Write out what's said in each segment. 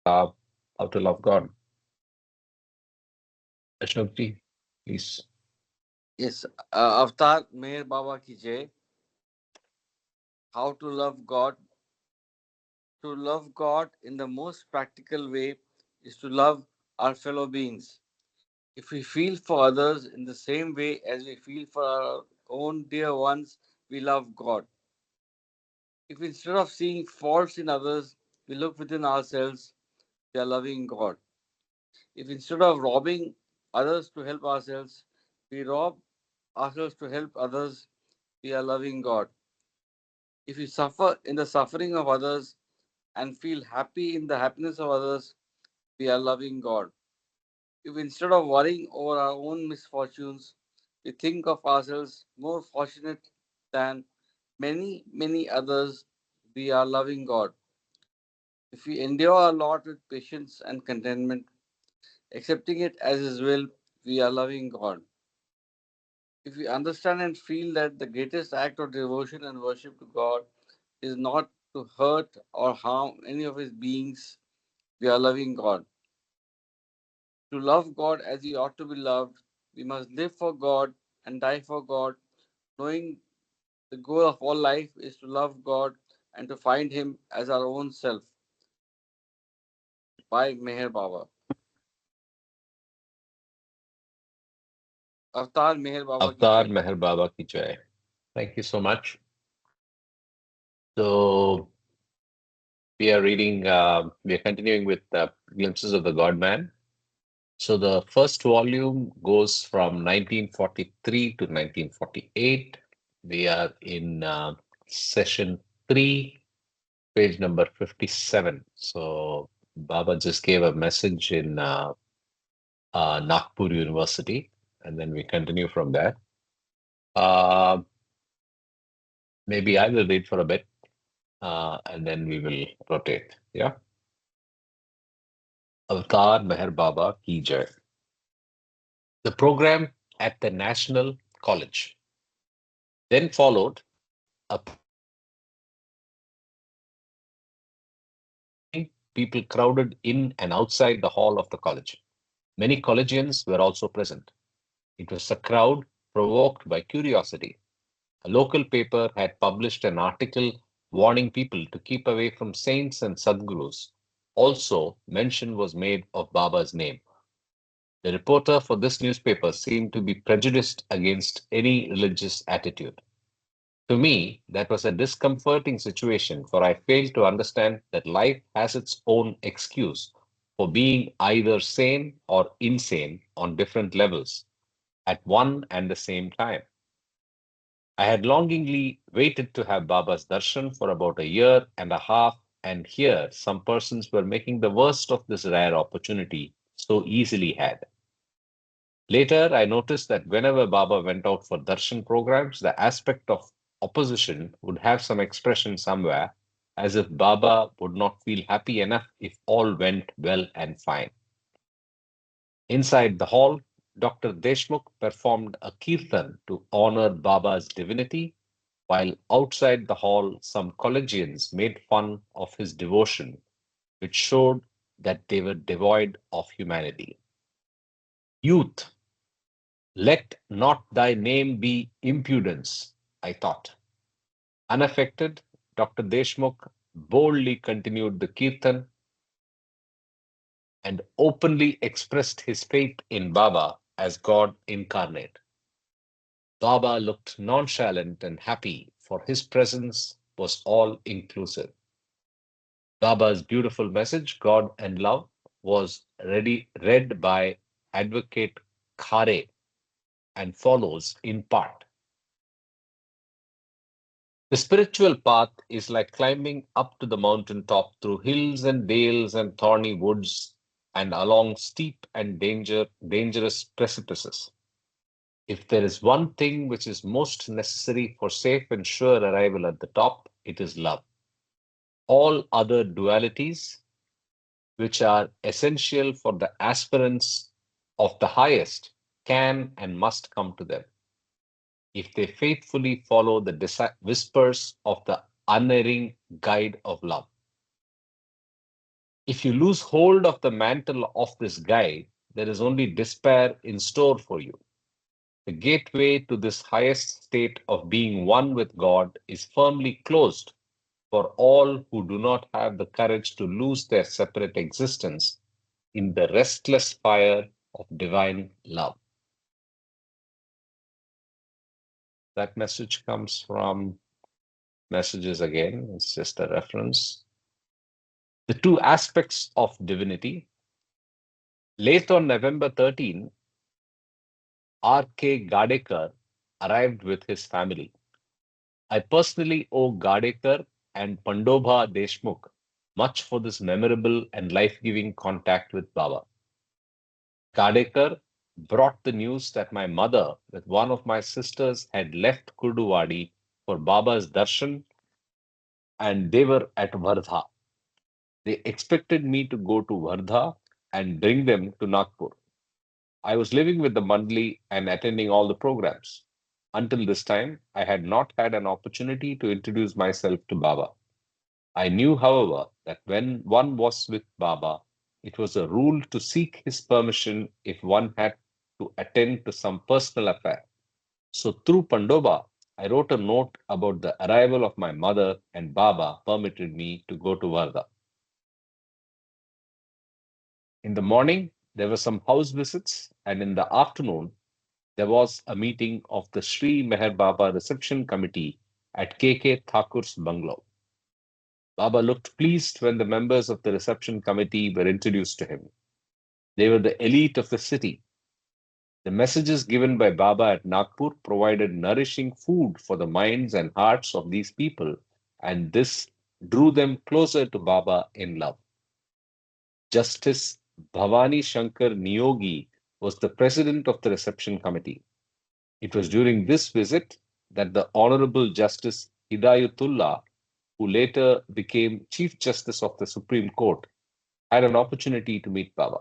uh, how to love God. Ashnokji, please. Yes, Avatar Meher Baba ki Jai. How to love God. To love God in the most practical way is to love our fellow beings. If we feel for others in the same way as we feel for our own dear ones, we love God. If instead of seeing faults in others, we look within ourselves, we are loving God. If instead of robbing others to help ourselves, we rob ourselves to help others, we are loving God. If we suffer in the suffering of others and feel happy in the happiness of others, we are loving God. If instead of worrying over our own misfortunes, we think of ourselves more fortunate than many, many others, we are loving God. If we endure a lot with patience and contentment, accepting it as His will, we are loving God. If we understand and feel that the greatest act of devotion and worship to God is not to hurt or harm any of His beings, we are loving God. To love God as He ought to be loved, we must live for God and die for God, knowing the goal of all life is to love God and to find Him as our own self. By Meher Baba. Avatar Meher Baba ki Avtar Jai. Meher Baba ki Jai. Thank you so much. So we are continuing with Glimpses of the God Man. So the first volume goes from 1943 to 1948. We are in session 3, page number 57. So Baba just gave a message in Nagpur University, and then we continue from there. Uh, Maybe I will read for a bit, and then we will rotate. Yeah. Avtar Meher Baba Ki Jai. The program at the National College. Then followed a people crowded in and outside the hall of the college. Many collegians were also present. It was a crowd provoked by curiosity. A local paper had published an article warning people to keep away from saints and sadgurus. Also, mention was made of Baba's name. The reporter for this newspaper seemed to be prejudiced against any religious attitude. To me, that was a discomforting situation, for I failed to understand that life has its own excuse for being either sane or insane on different levels at one and the same time. I had longingly waited to have Baba's darshan for about a year and a half, and here some persons were making the worst of this rare opportunity so easily had. Later, I noticed that whenever Baba went out for darshan programs, the aspect of opposition would have some expression somewhere, as if Baba would not feel happy enough if all went well and fine. Inside the hall, Dr. Deshmukh performed a kirtan to honor Baba's divinity, while outside the hall, some collegians made fun of his devotion, which showed that they were devoid of humanity. Youth, let not thy name be impudence, I thought. Unaffected, Dr. Deshmukh boldly continued the kirtan and openly expressed his faith in Baba as God incarnate. Baba looked nonchalant and happy, for his presence was all inclusive. Baba's beautiful message, God and Love, was read by Advocate Khare and follows in part. The spiritual path is like climbing up to the mountain top through hills and dales and thorny woods and along steep and dangerous precipices. If there is one thing which is most necessary for safe and sure arrival at the top, it is love. All other dualities, which are essential for the aspirants of the highest, can and must come to them if they faithfully follow the whispers of the unerring guide of love. If you lose hold of the mantle of this guide, there is only despair in store for you. The gateway to this highest state of being one with God is firmly closed for all who do not have the courage to lose their separate existence in the restless fire of divine love. That message comes from Messages again, it's just a reference. The two aspects of divinity. Late on November 13, R.K. Gadekar arrived with his family. I personally owe Gadekar and Pandobha Deshmukh much for this memorable and life-giving contact with Baba. Gadekar brought the news that my mother with one of my sisters had left Kurduvadi for Baba's darshan and they were at Vardha. They expected me to go to Vardha and bring them to Nagpur. I was living with the Mandali and attending all the programs. Until this time, I had not had an opportunity to introduce myself to Baba. I knew, however, that when one was with Baba, it was a rule to seek his permission if one had to attend to some personal affair. So through Pandoba, I wrote a note about the arrival of my mother, and Baba permitted me to go to Varda. In the morning, there were some house visits, and in the afternoon, there was a meeting of the Sri Meher Baba reception committee at K.K. Thakur's bungalow. Baba looked pleased when the members of the reception committee were introduced to him. They were the elite of the city. The messages given by Baba at Nagpur provided nourishing food for the minds and hearts of these people, and this drew them closer to Baba in love. Justice Bhavani Shankar Niyogi was the president of the reception committee. It was during this visit that the Honorable Justice Hidayatullah, who later became Chief Justice of the Supreme Court, had an opportunity to meet Baba.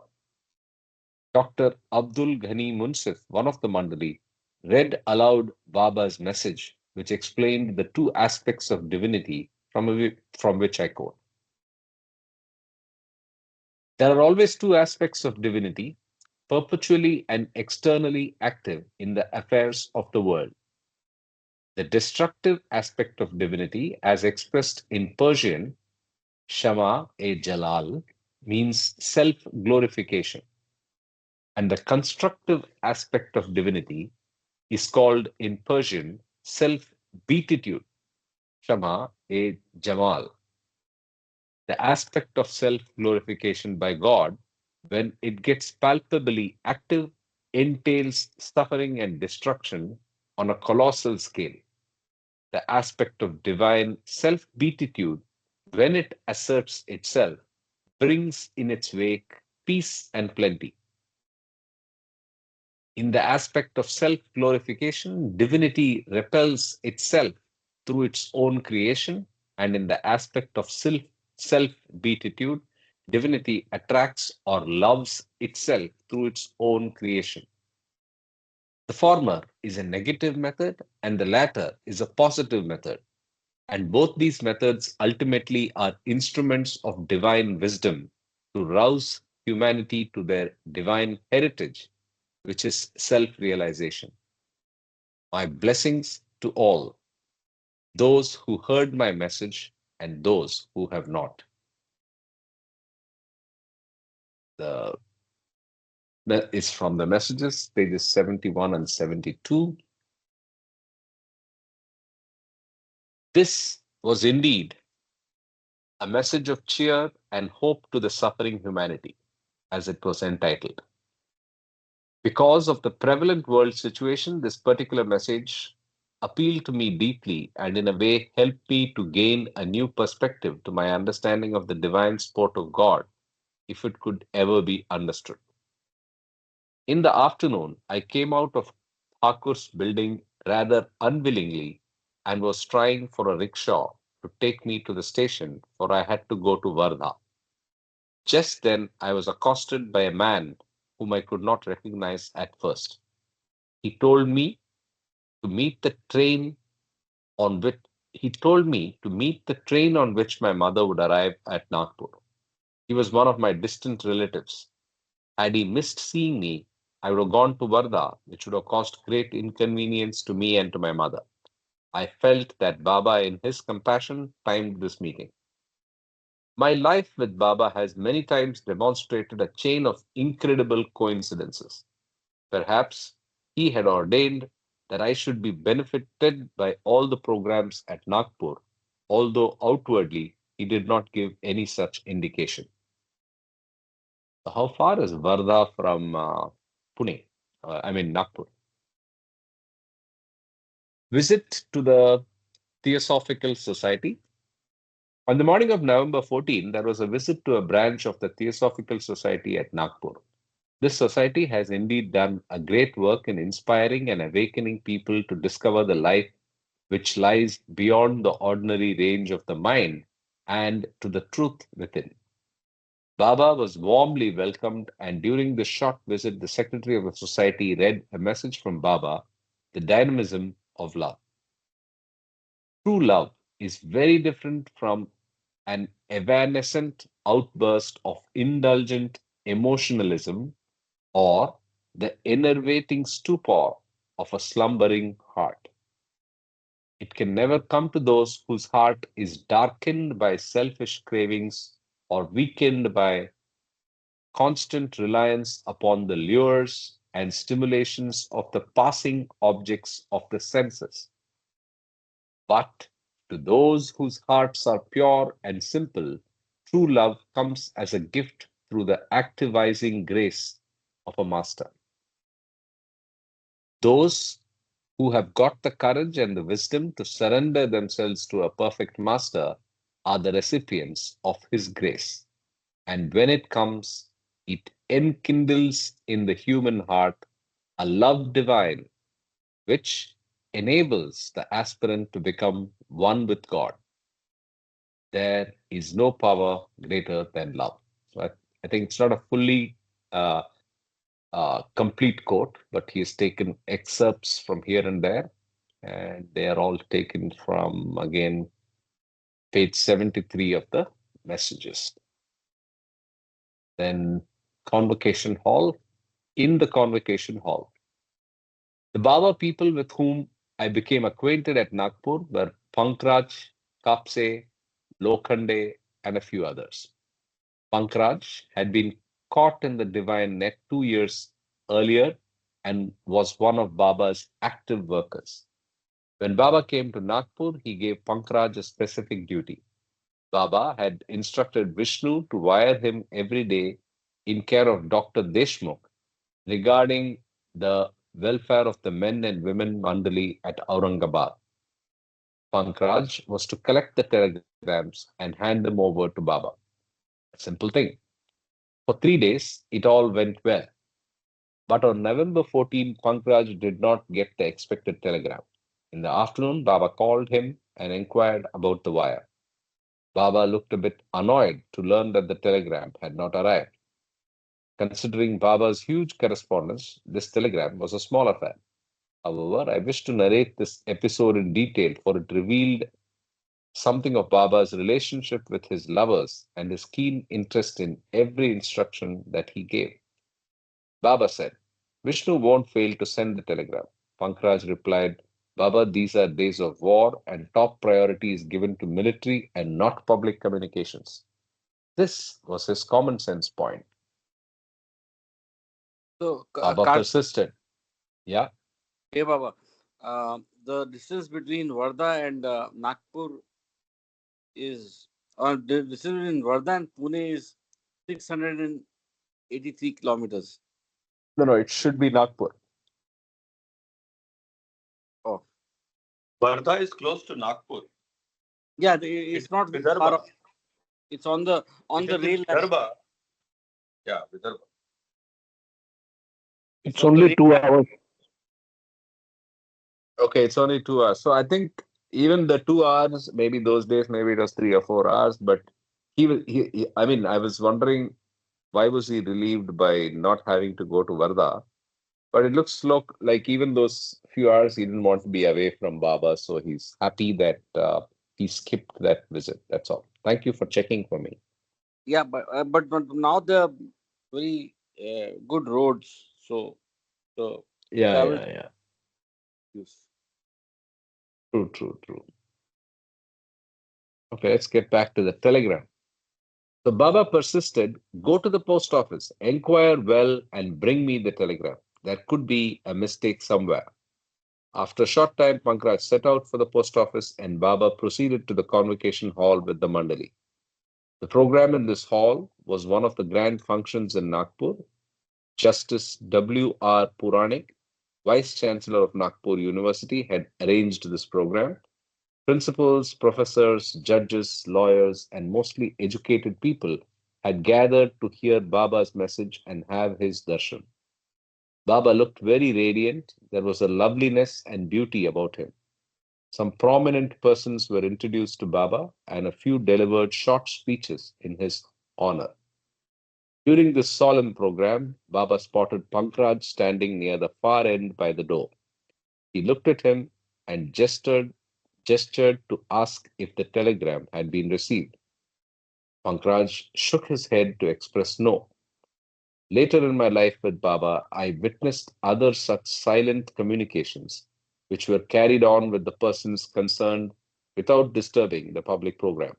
Dr. Abdul Ghani Munsif, one of the Mandali, read aloud Baba's message, which explained the two aspects of divinity from which I quote. There are always two aspects of divinity, perpetually and externally active in the affairs of the world. The destructive aspect of divinity, as expressed in Persian, Shama-e-Jalal, means self-glorification. And the constructive aspect of divinity is called in Persian self-beatitude, Shama-e-Jamal. The aspect of self-glorification by God, when it gets palpably active, entails suffering and destruction on a colossal scale. The aspect of divine self-beatitude, when it asserts itself, brings in its wake peace and plenty. In the aspect of self-glorification, divinity repels itself through its own creation, and in the aspect of self-beatitude, divinity attracts or loves itself through its own creation. The former is a negative method, and the latter is a positive method. And both these methods ultimately are instruments of divine wisdom to rouse humanity to their divine heritage, which is self realization. My blessings to all, those who heard my message and those who have not. The is from the messages, pages 71 and 72. This was indeed a message of cheer and hope to the suffering humanity, as it was entitled. Because of the prevalent world situation, this particular message appealed to me deeply and in a way helped me to gain a new perspective to my understanding of the divine sport of God, if it could ever be understood. In the afternoon, I came out of Thakur's building rather unwillingly and was trying for a rickshaw to take me to the station, for I had to go to Vardha. Just then, I was accosted by a man whom I could not recognize at first. He told me to meet the train on which he told me to meet the train on which my mother would arrive at Nagpur. He was one of my distant relatives. Had he missed seeing me, I would have gone to Varda, which would have caused great inconvenience to me and to my mother. I felt that Baba, in his compassion, timed this meeting. My life with Baba has many times demonstrated a chain of incredible coincidences. Perhaps he had ordained that I should be benefited by all the programs at Nagpur, although outwardly he did not give any such indication. So how far is Varda from Pune? I mean, Nagpur. Visit to the Theosophical Society. On the morning of November 14, there was a visit to a branch of the Theosophical Society at Nagpur. This society has indeed done a great work in inspiring and awakening people to discover the life which lies beyond the ordinary range of the mind and to the truth within. Baba was warmly welcomed, and during the short visit, the secretary of the society read a message from Baba, the dynamism of love. True love is very different from an evanescent outburst of indulgent emotionalism or the enervating stupor of a slumbering heart. It can never come to those whose heart is darkened by selfish cravings or weakened by constant reliance upon the lures and stimulations of the passing objects of the senses. But to those whose hearts are pure and simple, true love comes as a gift through the activizing grace of a master. Those who have got the courage and the wisdom to surrender themselves to a perfect master are the recipients of his grace. And when it comes, it enkindles in the human heart a love divine, which enables the aspirant to become one with God. There is no power greater than love. So I think it's not a fully uh, complete quote, but he's taken excerpts from here and there, and they are all taken from, again, page 73 of the messages. Then, convocation hall. In the convocation hall, the Baba people with whom I became acquainted at Nagpur were Pankraj, Kapse, Lokhande, and a few others. Pankraj had been caught in the divine net 2 years earlier and was one of Baba's active workers. When Baba came to Nagpur, he gave Pankraj a specific duty. Baba had instructed Vishnu to wire him every day in care of Dr. Deshmukh regarding the welfare of the men and women mandali at Aurangabad. Pankraj was to collect the telegrams and hand them over to Baba. A simple thing. For 3 days, it all went well. But on November 14, Pankraj did not get the expected telegram. In the afternoon, Baba called him and inquired about the wire. Baba looked a bit annoyed to learn that the telegram had not arrived. Considering Baba's huge correspondence, this telegram was a small affair. However, I wish to narrate this episode in detail, for it revealed something of Baba's relationship with his lovers and his keen interest in every instruction that he gave. Baba said, Vishnu won't fail to send the telegram. Pankraj replied, Baba, these are days of war and top priority is given to military and not public communications. This was his common sense point. So, Baba persisted. Yeah. hey Baba, the distance between Varda and Nagpur is, the distance between Varda and Pune is 683 kilometers. No, no, it should be Nagpur. Oh, Wardha is close to Nagpur. yeah, It it's is not in very far Vidarbha. off. It's on the It is in rail line. Vidarbha. Yeah, Vidarbha. It's It's on the only rail. 2 hours. Okay, it's only 2 hours. So I think even the 2 hours, maybe those days, maybe it was 3 or 4 hours, but I mean, I was wondering why was he relieved by not having to go to Varda? But it looks like even those few hours he didn't want to be away from Baba, so he's happy that he skipped that visit. That's all. Thank you for checking for me. Yeah, but now they're very good roads, so the Yeah, travel yeah, yeah. use. True, true, true. Okay, let's get back to the telegram. So Baba persisted, go to the post office, inquire well, and bring me the telegram. There could be a mistake somewhere. After a short time, Pankraj set out for the post office and Baba proceeded to the convocation hall with the Mandali. The program in this hall was one of the grand functions in Nagpur. Justice W.R. Puranik, Vice Chancellor of Nagpur University, had arranged this program. Principals, professors, judges, lawyers, and mostly educated people had gathered to hear Baba's message and have his darshan. Baba looked very radiant. There was a loveliness and beauty about him. Some prominent persons were introduced to Baba, and a few delivered short speeches in his honor. During this solemn program, Baba spotted Pankraj standing near the far end by the door. He looked at him and gestured to ask if the telegram had been received. Pankraj shook his head to express no. Later in my life with Baba, I witnessed other such silent communications, which were carried on with the persons concerned without disturbing the public program.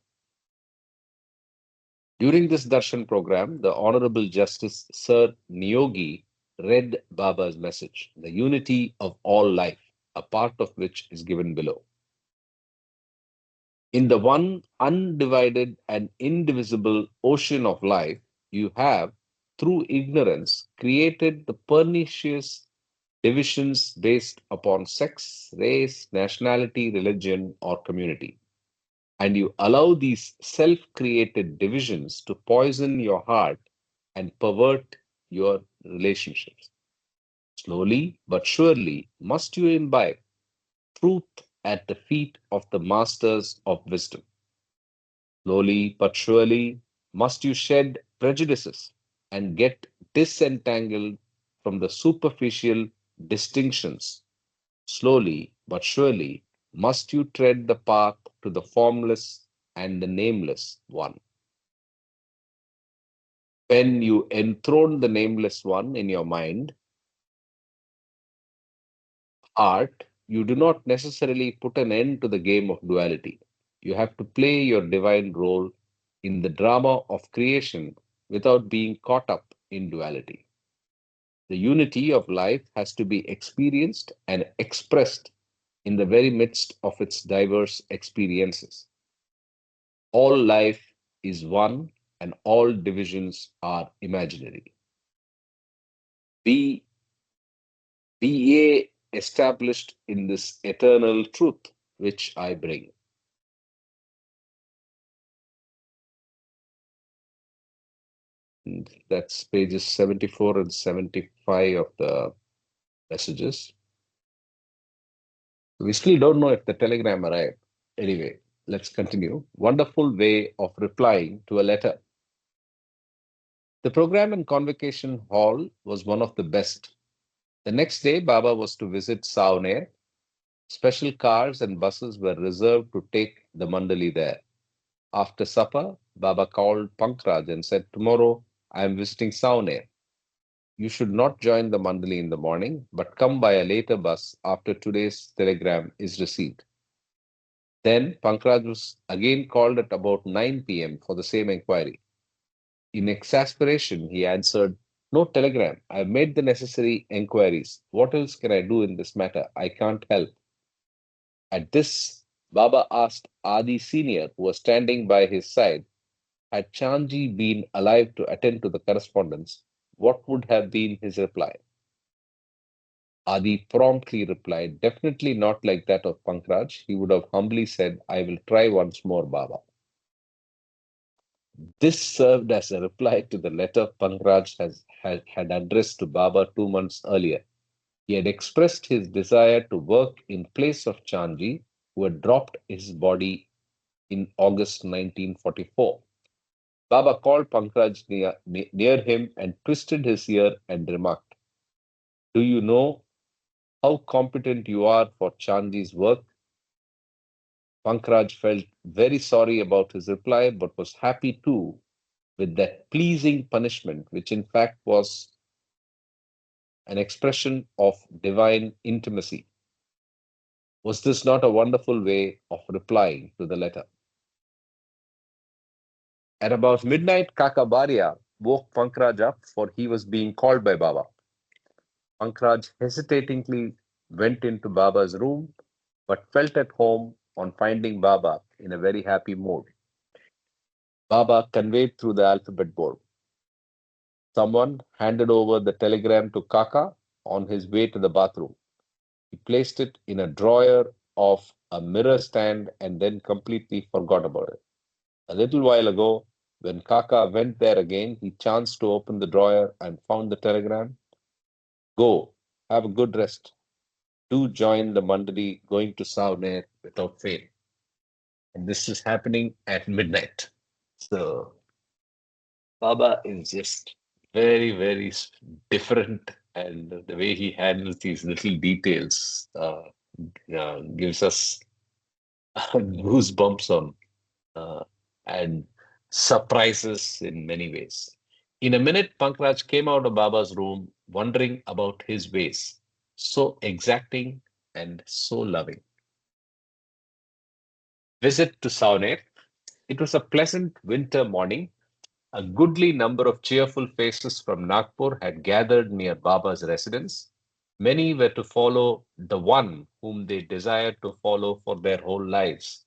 During this darshan program, the Honorable Justice Sir Niyogi read Baba's message, the unity of all life, a part of which is given below. In the one undivided and indivisible ocean of life, you have, through ignorance, created the pernicious divisions based upon sex, race, nationality, religion, or community. And you allow these self created divisions to poison your heart and pervert your relationships. Slowly but surely must you imbibe truth at the feet of the masters of wisdom. Slowly but surely must you shed prejudices and get disentangled from the superficial distinctions. Slowly but surely must you tread the path to the formless and the nameless one. When you enthrone the nameless one in your mind, heart, you do not necessarily put an end to the game of duality. You have to play your divine role in the drama of creation without being caught up in duality. The unity of life has to be experienced and expressed in the very midst of its diverse experiences. All life is one and all divisions are imaginary. Be, be ye established in this eternal truth which I bring. And that's pages 74 and 75 of the messages. We still don't know if the telegram arrived. Anyway, let's continue. Wonderful way of replying to a letter. The program in Convocation Hall was one of the best. The next day, Baba was to visit Saoner. Special cars and buses were reserved to take the Mandali there. After supper, Baba called Pankraj and said, tomorrow I am visiting Saoner. You should not join the Mandali in the morning, but come by a later bus after today's telegram is received. Then Pankraj was again called at about 9 p.m. for the same inquiry. In exasperation, he answered, no telegram. I have made the necessary inquiries. What else can I do in this matter? I can't help. At this, Baba asked Adi Senior, who was standing by his side, had Chandji been alive to attend to the correspondence, what would have been his reply? Adi promptly replied, definitely not like that of Pankraj. He would have humbly said, I will try once more, Baba. This served as a reply to the letter Pankraj had addressed to Baba 2 months earlier. He had expressed his desire to work in place of Chandji, who had dropped his body in August 1944. Baba called Pankraj near him and twisted his ear and remarked, do you know how competent you are for Chandji's work? Pankraj felt very sorry about his reply, but was happy too with that pleasing punishment, which in fact was an expression of divine intimacy. Was this not a wonderful way of replying to the letter? At about midnight, Kakabaria woke Pankraj up, for he was being called by Baba. Pankraj hesitatingly went into Baba's room, but felt at home on finding Baba in a very happy mood. Baba conveyed through the alphabet board. Someone handed over the telegram to Kaka on his way to the bathroom. He placed it in a drawer of a mirror stand and then completely forgot about it. A little while ago, when Kaka went there again, he chanced to open the drawer and found the telegram. Go, have a good rest. Do join the Mandali going to Savner without fail. And this is happening at midnight. So Baba is just very, very different, and the way he handles these little details gives us goosebumps on uh, and surprises in many ways. In a minute, Pankraj came out of Baba's room, wondering about his ways, so exacting and so loving. Visit to Sauner. It was a pleasant winter morning. A goodly number of cheerful faces from Nagpur had gathered near Baba's residence. Many were to follow the one whom they desired to follow for their whole lives.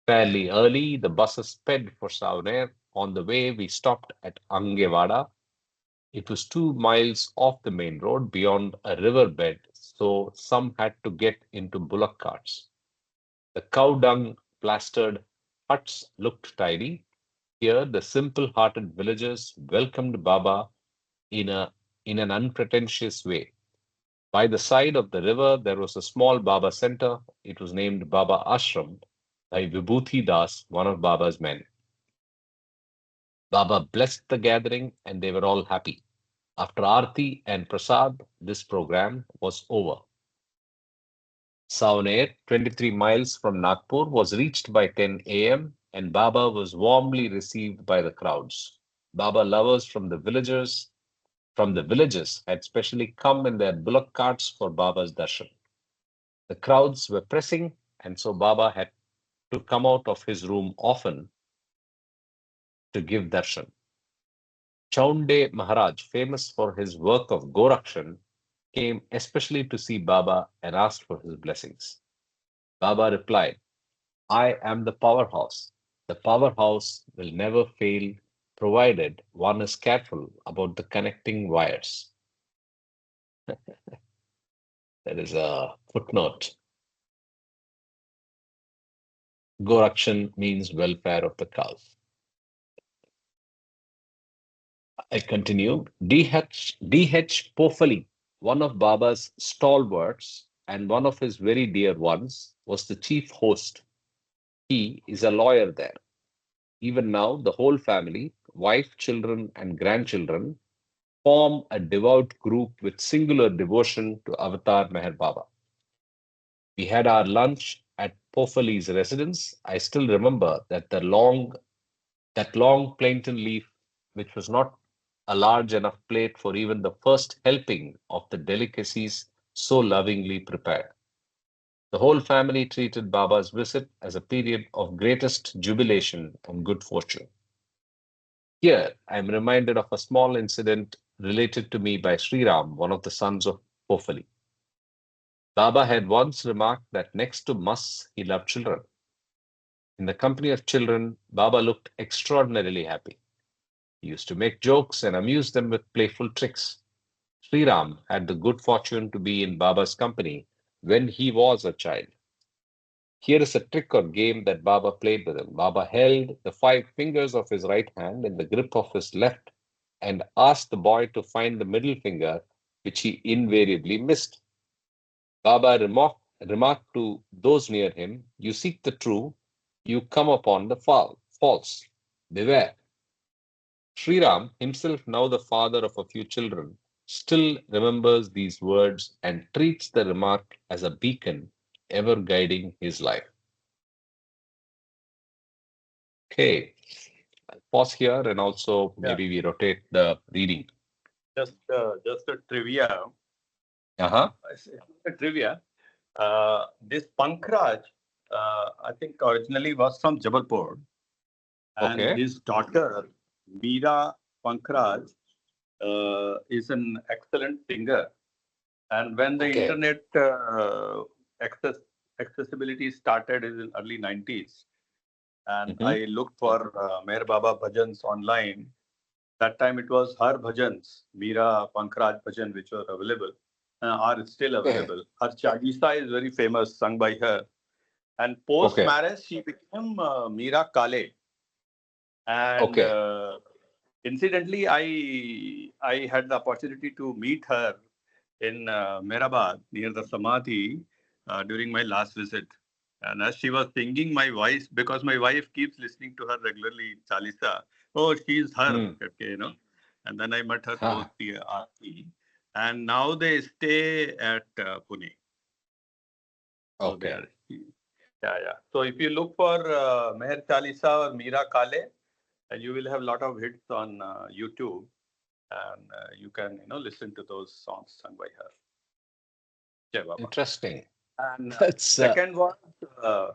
Fairly early, the buses sped for Savner. On the way, we stopped at Angewada. It was 2 miles off the main road beyond a riverbed, so some had to get into bullock carts. The cow dung plastered huts looked tidy. Here, the simple-hearted villagers welcomed Baba in an unpretentious way. By the side of the river, there was a small Baba center. It was named Baba Ashram by Vibhuti Das, one of Baba's men. Baba blessed the gathering and they were all happy. After Aarti and Prasad, this program was over. Sauner, 23 miles from Nagpur, was reached by 10 a.m. and Baba was warmly received by the crowds. Baba lovers from the villages had specially come in their bullock carts for Baba's darshan. The crowds were pressing, and so Baba had to come out of his room often to give darshan. Chaunde Maharaj, famous for his work of Gorakshan, came especially to see Baba and asked for his blessings. Baba replied, I am the powerhouse. The powerhouse will never fail provided one is careful about the connecting wires. There is a footnote. Gorakshan means welfare of the cows. I continue. D.H. Pofali, one of Baba's stalwarts and one of his very dear ones, was the chief host. He is a lawyer there. Even now, the whole family, wife, children, and grandchildren, form a devout group with singular devotion to Avatar Meher Baba. We had our lunch at Pofali's residence. I still remember that long plantain leaf, which was not a large enough plate for even the first helping of the delicacies so lovingly prepared. The whole family treated Baba's visit as a period of greatest jubilation and good fortune. Here, I am reminded of a small incident related to me by Sri Ram, one of the sons of Pofali. Baba had once remarked that next to Mus, he loved children. In the company of children, Baba looked extraordinarily happy. He used to make jokes and amuse them with playful tricks. Sri Ram had the good fortune to be in Baba's company when he was a child. Here is a trick or game that Baba played with him. Baba held the 5 fingers of his right hand in the grip of his left and asked the boy to find the middle finger, which he invariably missed. Baba remarked to those near him, You seek the true, you come upon the false. Beware. Sri Ram, himself now the father of a few children, still remembers these words and treats the remark as a beacon ever guiding his life. Okay, pause here and also Yeah. maybe we rotate the reading. Just a trivia. Uh-huh. I say a trivia. This Pankraj, I think originally was from Jabalpur, and Okay. his daughter Meera Pankraj is an excellent singer. And when the Okay. internet accessibility started in the early 90s, and Hmm. I looked for Meher Baba bhajans online. That time it was her bhajans, Meera Pankraj bhajan, which were available, are still Okay. available. Her Chalisa is very famous, sung by her. And post Okay. marriage, she became Meera Kale. And Okay. incidentally, I had the opportunity to meet her in Mehrabad near the Samadhi during my last visit. And as she was singing, my voice, because my wife keeps listening to her regularly, Chalisa, oh, she's her, Hmm. okay, And then I met her post Ah, the Aarti. And now they stay at Pune. So they okay. are, yeah. So if you look for Meher Chalisa or Meera Kale, and you will have a lot of hits on YouTube, and you can listen to those songs sung by her. Jai Baba. Interesting. And That's second was uh,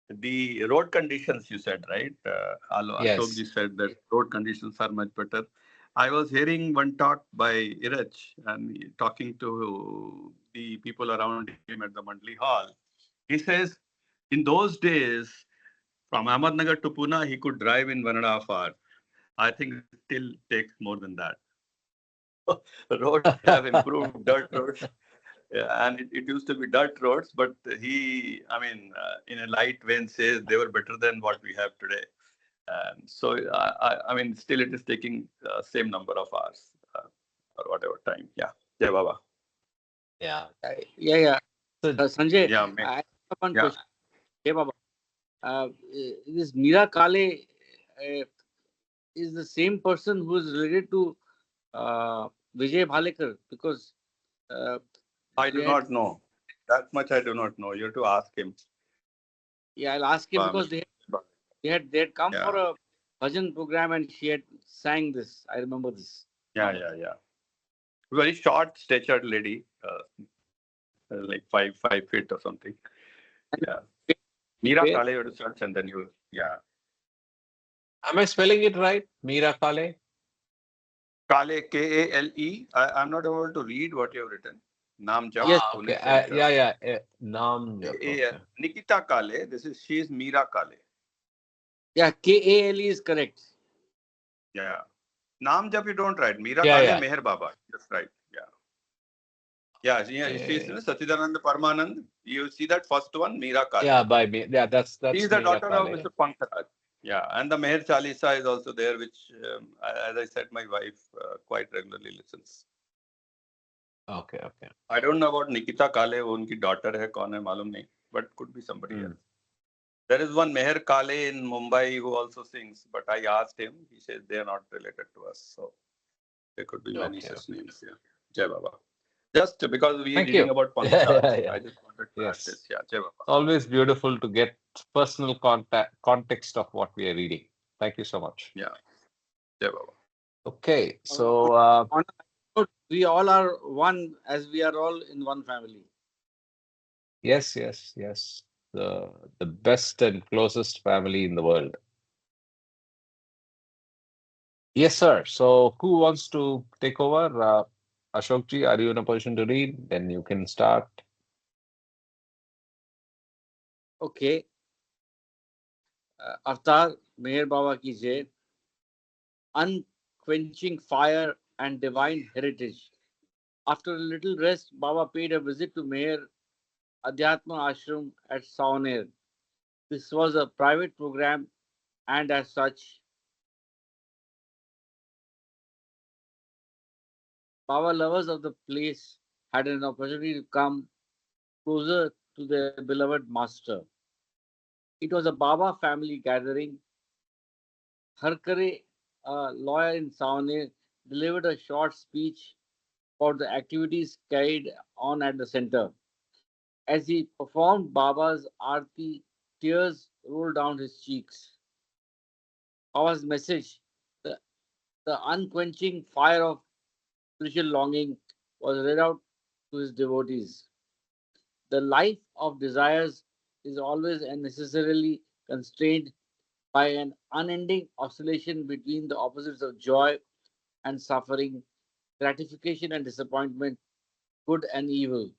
the road conditions. You said right. Ashokji yes. said that road conditions are much better. I was hearing one talk by Iraj and talking to the people around him at the Mandli Hall. He says in those days from Ahmednagar to Pune he could drive in 1.5 hours. I think it still takes more than that. Roads have improved, dirt roads. Yeah, and it used to be dirt roads, but in a light vein says they were better than what we have today. And so, still it is taking same number of hours or whatever time. Yeah. Yeah, Baba. Yeah. Yeah. So Sanjay, Yeah, I have one yeah. question. Hey, Baba. This Mira Kale is the same person who is related to Vijay Bhalekar because uh, I they do had. not know. That much I do not know. You have to ask him, Yeah, I'll ask him because Mr. they had come for Yeah, a bhajan program and she had sang this. I remember this. yeah. Very short statured lady, like 5 feet or something. Yeah. Meera Where? Kale, you have to search and then yeah. am I spelling it right? Mira Kale? Kale, Kale. I'm not able to read what you have written. Naam Jap, Yes. Ah, okay. Pune Center. Yeah. Naam Jap. Okay. Nikita Kale. She is Meera Kale. Yeah, Kale is correct. Yeah. Naam Jap you don't write. Meera Yeah, Kale, yeah. Meher Baba. Just right. Yeah. Yeah. She is Yeah. Sachidanand Parmanand. You see that first one, Meera Kale. Yeah, by me. Yeah, She that's is the Mira daughter of Kale. Mr. Pankaj. Yeah. And the Meher Chalisa is also there, which, as I said, my wife quite regularly listens. Okay. I don't know about Nikita Kale, वो उनकी daughter है कौन है मालूम नहीं, but could be somebody Hmm. else. There is one Meher Kale in Mumbai who also sings, but I asked him. He says they are not related to us. So there could be many Okay. such names. Yeah. Jai Baba. Just because we are Thank you. reading about Yeah. Pankaj, Yeah. I just wanted to add Yes. this. Yeah. Jai Baba. It's always beautiful to get personal context of what we are reading. Thank you so much. Yeah. Jai Baba. Okay, On, so on a note, we all are one as we are all in one family. yes. The best and closest family in the world. Yes, sir. So who wants to take over? Ashokji, are you in a position to read? Then you can start. Okay. Avtar, Meher Baba ki Jai, unquenching fire and divine heritage. After a little rest, Baba paid a visit to Meher Adhyatma Ashram at Saoner. This was a private program, and as such, Baba lovers of the place had an opportunity to come closer to their beloved master. It was a Baba family gathering. Harkare, a lawyer in Saoner, delivered a short speech about the activities carried on at the center. As he performed Baba's Aarti, tears rolled down his cheeks. Baba's message, the, the unquenching fire of spiritual longing, was read out to his devotees. The life of desires is always and necessarily constrained by an unending oscillation between the opposites of joy and suffering, gratification and disappointment, good and evil.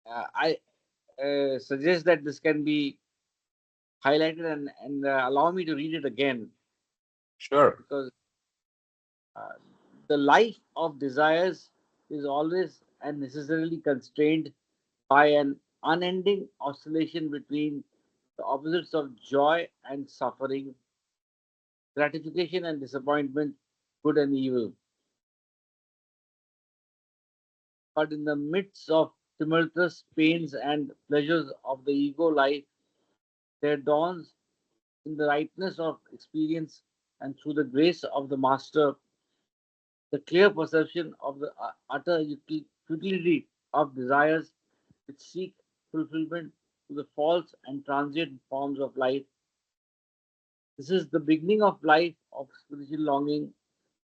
I suggest that this can be highlighted and allow me to read it again Sure. because uh, the life of desires is always and necessarily constrained by an unending oscillation between the opposites of joy and suffering, gratification and disappointment, good and evil. But in the midst of tumultuous pains and pleasures of the ego life, there dawns in the ripeness of experience and through the grace of the Master the clear perception of the utter futility of desires which seek fulfillment to the false and transient forms of life. This is the beginning of life of spiritual longing,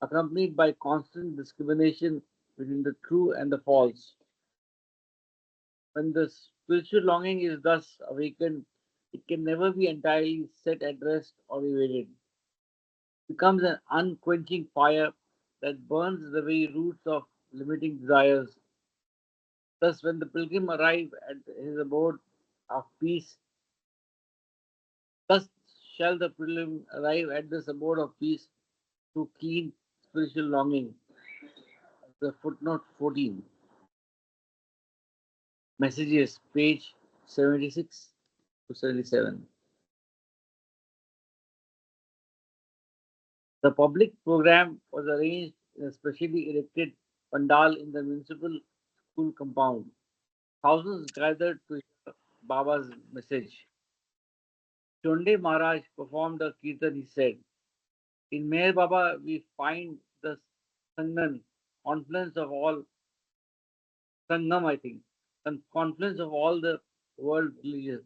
accompanied by constant discrimination between the true and the false. When the spiritual longing is thus awakened, it can never be entirely set at rest or evaded. It becomes an unquenching fire that burns the very roots of limiting desires. Thus, when the pilgrim arrive at his abode of peace, thus shall the pilgrim arrive at this abode of peace through keen spiritual longing. The footnote 14. Messages, page 76 to 77. The public program was arranged in a specially erected pandal in the municipal school compound. Thousands gathered to hear Baba's message. Chonde Maharaj performed a kirtan, he said. In Meher Baba, we find the Sangam, confluence of all, Sangam, I think, and confluence of all the world religions.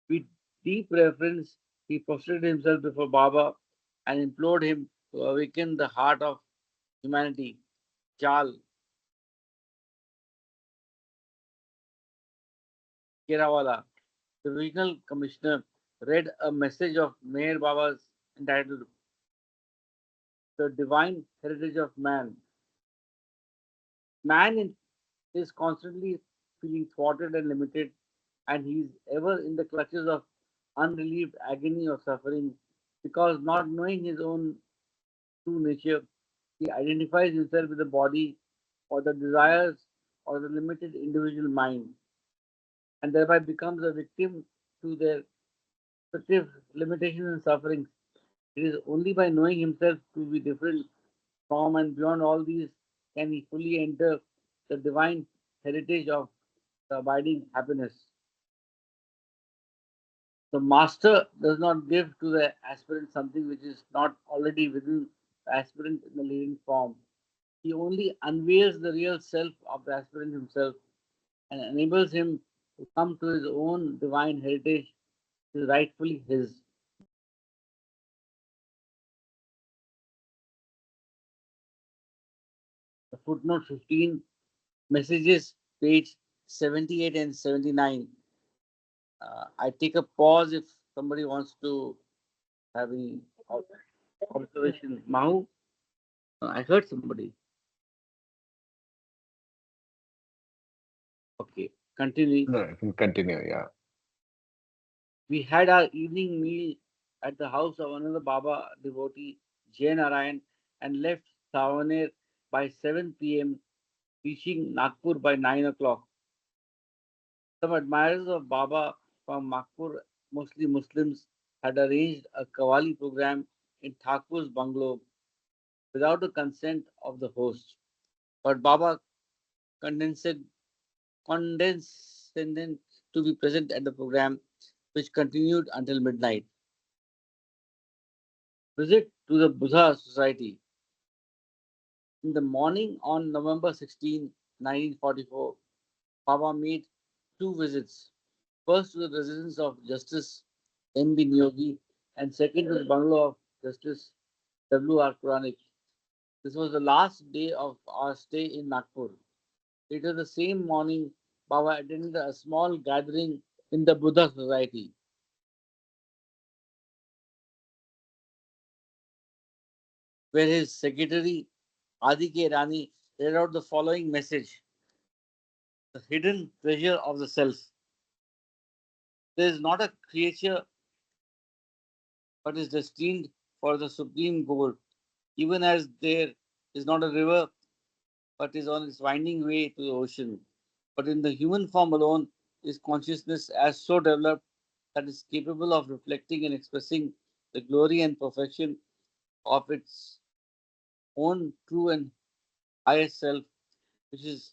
With deep reverence, he prostrated himself before Baba and implored him to awaken the heart of humanity. Jal, Kerawala, the regional commissioner, read a message of Meher Baba's entitled The Divine Heritage of Man. Man is constantly feeling thwarted and limited, and he is ever in the clutches of unrelieved agony or suffering because not knowing his own true nature, he identifies himself with the body or the desires or the limited individual mind and thereby becomes a victim to their respective limitations and sufferings. It is only by knowing himself to be different from and beyond all these can he fully enter the divine heritage of the abiding happiness. The master does not give to the aspirant something which is not already within the aspirant in the living form. He only unveils the real self of the aspirant himself and enables him to come to his own divine heritage, which is rightfully his. The footnote 15, messages, page 78 and 79. I take a pause if somebody wants to have any observation. Mahu, I heard somebody. Okay, continue. No, I can continue. Yeah. We had our evening meal at the house of another Baba devotee, Jay Narayan, and left Savaner by 7 p.m., reaching Nagpur by 9 o'clock. Some admirers of Baba from Nagpur, mostly Muslims, had arranged a Qawwali program in Thakur's bungalow without the consent of the host. But Baba condescended, condescended to be present at the program, which continued until midnight. Visit to the Buddha Society. In the morning on November 16, 1944, Baba made two visits. First to the residence of Justice M.B. Nyogi, and second to the bungalow of Justice W.R. Quranik. This was the last day of our stay in Nagpur. Later the same morning, Baba attended a small gathering in the Buddha Society, where his secretary Adi K. Rani read out the following message: the hidden treasure of the self. There is not a creature but is destined for the supreme goal, even as there is not a river but is on its winding way to the ocean. But in the human form alone is consciousness as so developed that is capable of reflecting and expressing the glory and perfection of its own true and highest self, which is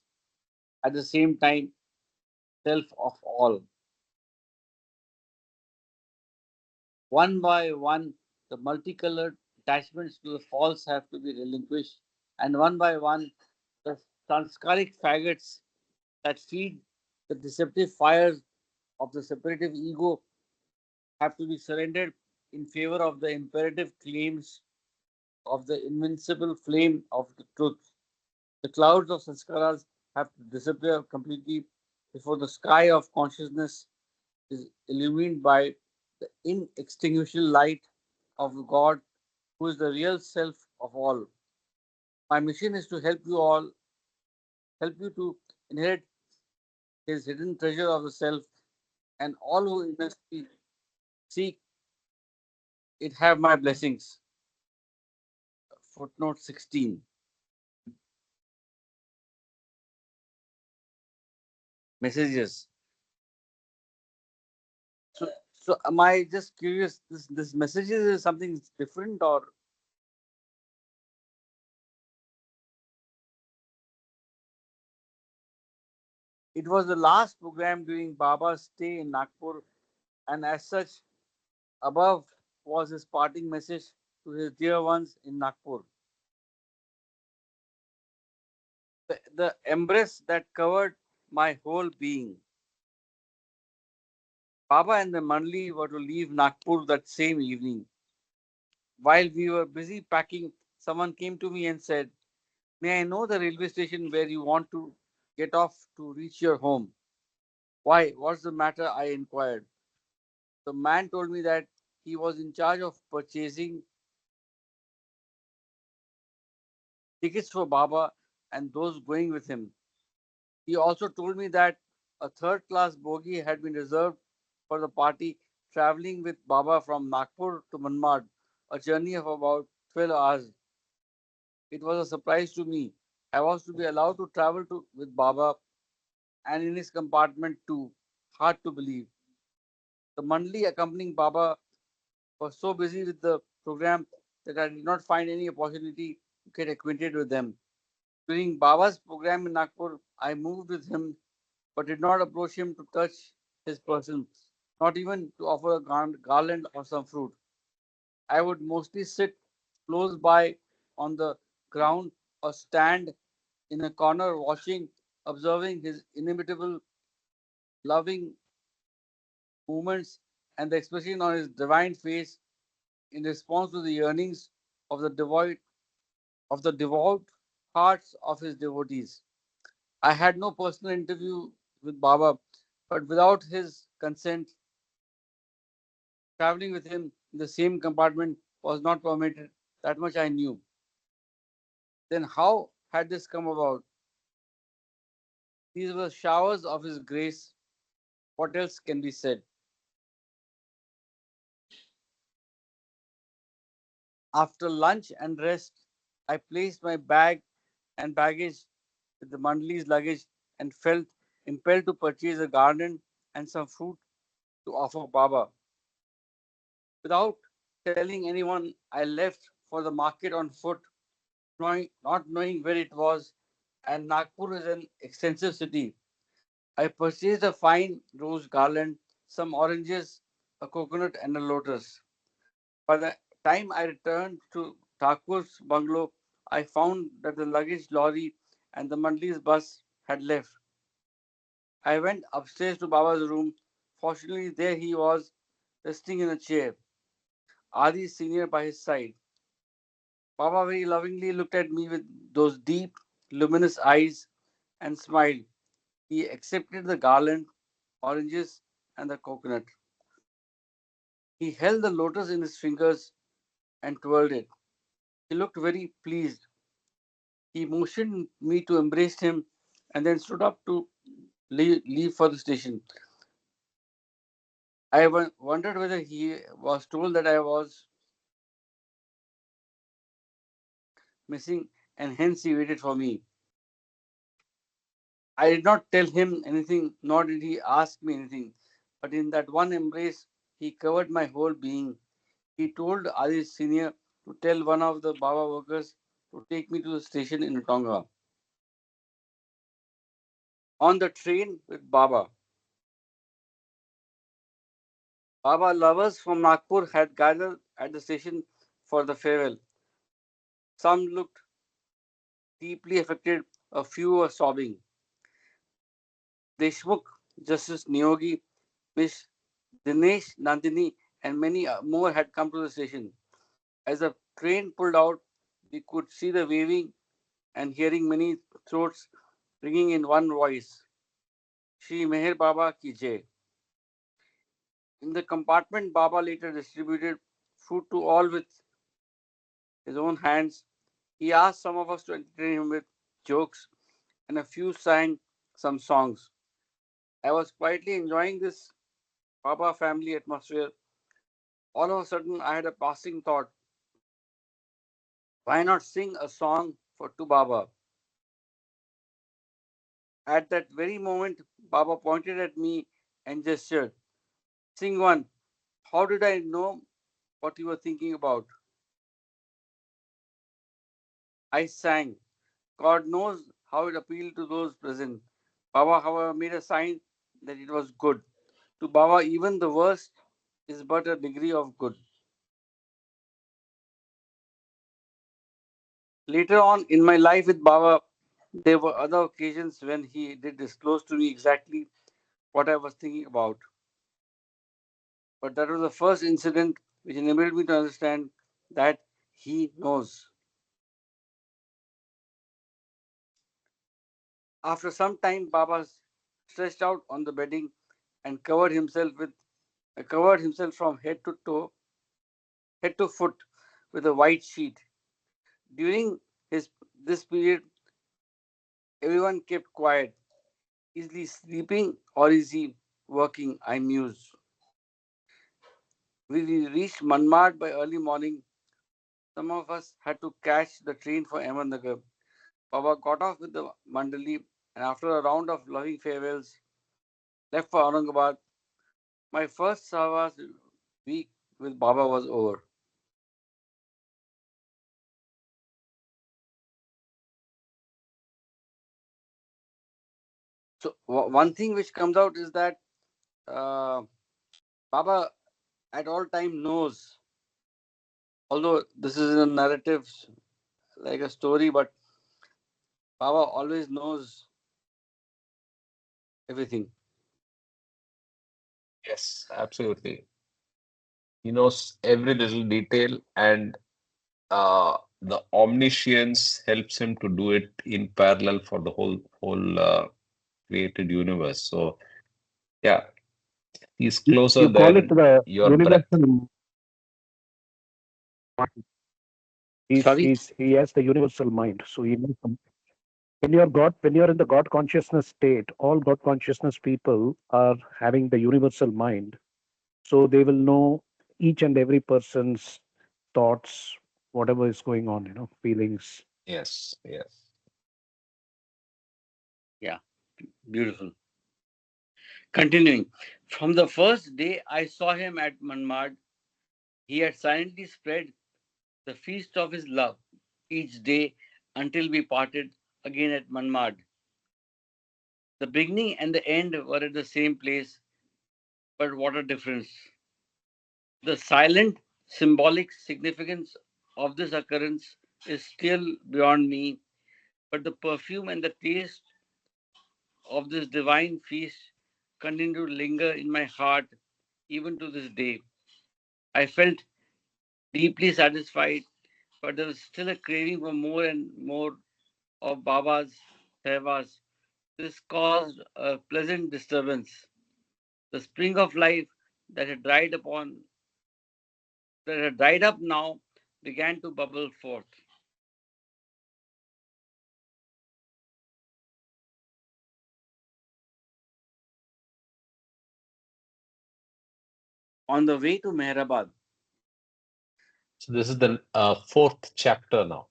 at the same time self of all. One by one, the multicolored attachments to the false have to be relinquished, and one by one, the sanskaric faggots that feed the deceptive fires of the separative ego have to be surrendered in favor of the imperative claims of the invincible flame of the truth. The clouds of sanskaras have to disappear completely before the sky of consciousness is illumined by the inextinguishable light of God, who is the real self of all. My mission is to help you to inherit his hidden treasure of the self, and all who earnestly seek it have my blessings. Footnote 16. Messages. So am I just curious? This messages is something different, or it was the last program during Baba's stay in Nagpur, and as such, above was his parting message to his dear ones in Nagpur. The embrace that covered my whole being. Baba and the Manli were to leave Nagpur that same evening. While we were busy packing, someone came to me and said, "May I know the railway station where you want to get off to reach your home?" "Why, what's the matter?" I inquired. The man told me that he was in charge of purchasing tickets for Baba and those going with him. He also told me that a third class bogie had been reserved for the party traveling with Baba from Nagpur to Manmad, a journey of about 12 hours. It was a surprise to me. I was to be allowed to travel with Baba and in his compartment too. Hard to believe. The Mandli accompanying Baba was so busy with the program that I did not find any opportunity to get acquainted with them. During Baba's program in Nagpur, I moved with him but did not approach him to touch his person, not even to offer a garland or some fruit. I would mostly sit close by on the ground or stand in a corner watching, observing his inimitable, loving movements and the expression on his divine face in response to the yearnings of the devout hearts of his devotees. I had no personal interview with Baba, but without his consent, traveling with him in the same compartment was not permitted. That much I knew. Then how had this come about? These were showers of his grace. What else can be said? After lunch and rest, I placed my bag and baggage with the Mandali's luggage and felt impelled to purchase a garden and some fruit to offer Baba. Without telling anyone, I left for the market on foot, not knowing where it was, and Nagpur is an extensive city. I purchased a fine rose garland, some oranges, a coconut, and a lotus. By the time I returned to Thakur's bungalow, I found that the luggage lorry and the Mandli's bus had left. I went upstairs to Baba's room, Fortunately, there he was, resting in a chair, Adi Senior by his side. Baba very lovingly looked at me with those deep, luminous eyes and smiled. He accepted the garland, oranges, and the coconut. He held the lotus in his fingers and twirled it. He looked very pleased. He motioned me to embrace him and then stood up to leave for the station. I wondered whether he was told that I was missing and hence he waited for me. I did not tell him anything, nor did he ask me anything. But in that one embrace, he covered my whole being. He told Adi Senior to tell one of the Baba workers to take me to the station in Tonga. On the train with Baba, Baba lovers from Nagpur had gathered at the station for the farewell. Some looked deeply affected, a few were sobbing. Deshmukh, Justice Niyogi, Miss Dinesh Nandini, and many more had come to the station. As the train pulled out, we could see the waving and hearing many throats ringing in one voice, Shri Meher Baba ki Jai. In the compartment, Baba later distributed food to all with his own hands. He asked some of us to entertain him with jokes, and a few sang some songs. I was quietly enjoying this Baba family atmosphere. All of a sudden, I had a passing thought, why not sing a song for to Baba? At that very moment, Baba pointed at me and gestured, sing one. How did I know what you were thinking about? I sang. God knows how it appealed to those present. Baba, however, made a sign that it was good. To Baba, even the worst is but a degree of good. Later on in my life with Baba, there were other occasions when he did disclose to me exactly what I was thinking about. But that was the first incident which enabled me to understand that he knows. After some time, Baba stretched out on the bedding and covered himself from head to foot with a white sheet. During his this period, everyone kept quiet. Is he sleeping or is he working? I mused. When we reached Manmad by early morning, some of us had to catch the train for Ahmednagar. Baba got off with the Mandali and after a round of loving farewells, left for Aurangabad. My first Savas week with Baba was over. So one thing which comes out is that uh, Baba at all time knows, although this is a narrative like a story, but Baba always knows everything. Yes, absolutely. He knows every little detail, and the omniscience helps him to do it in parallel for the whole created universe. So yeah, he's closer You call it than the your breath. universal mind. Sorry? He has the universal mind. So he knows when you're in the God consciousness state, all God consciousness people are having the universal mind. So they will know each and every person's thoughts, whatever is going on, feelings. Yes, yes. Yeah, beautiful. Continuing. From the first day I saw him at Manmad, he had silently spread the feast of his love each day until we parted again at Manmad. The beginning and the end were at the same place, but what a difference. The silent, symbolic significance of this occurrence is still beyond me, but the perfume and the taste of this divine feast continue to linger in my heart even to this day. I felt deeply satisfied, but there was still a craving for more and more of Baba's sevas. This caused a pleasant disturbance. The spring of life that had dried up now began to bubble forth. On the way to Mehrabad. So this is the fourth chapter now.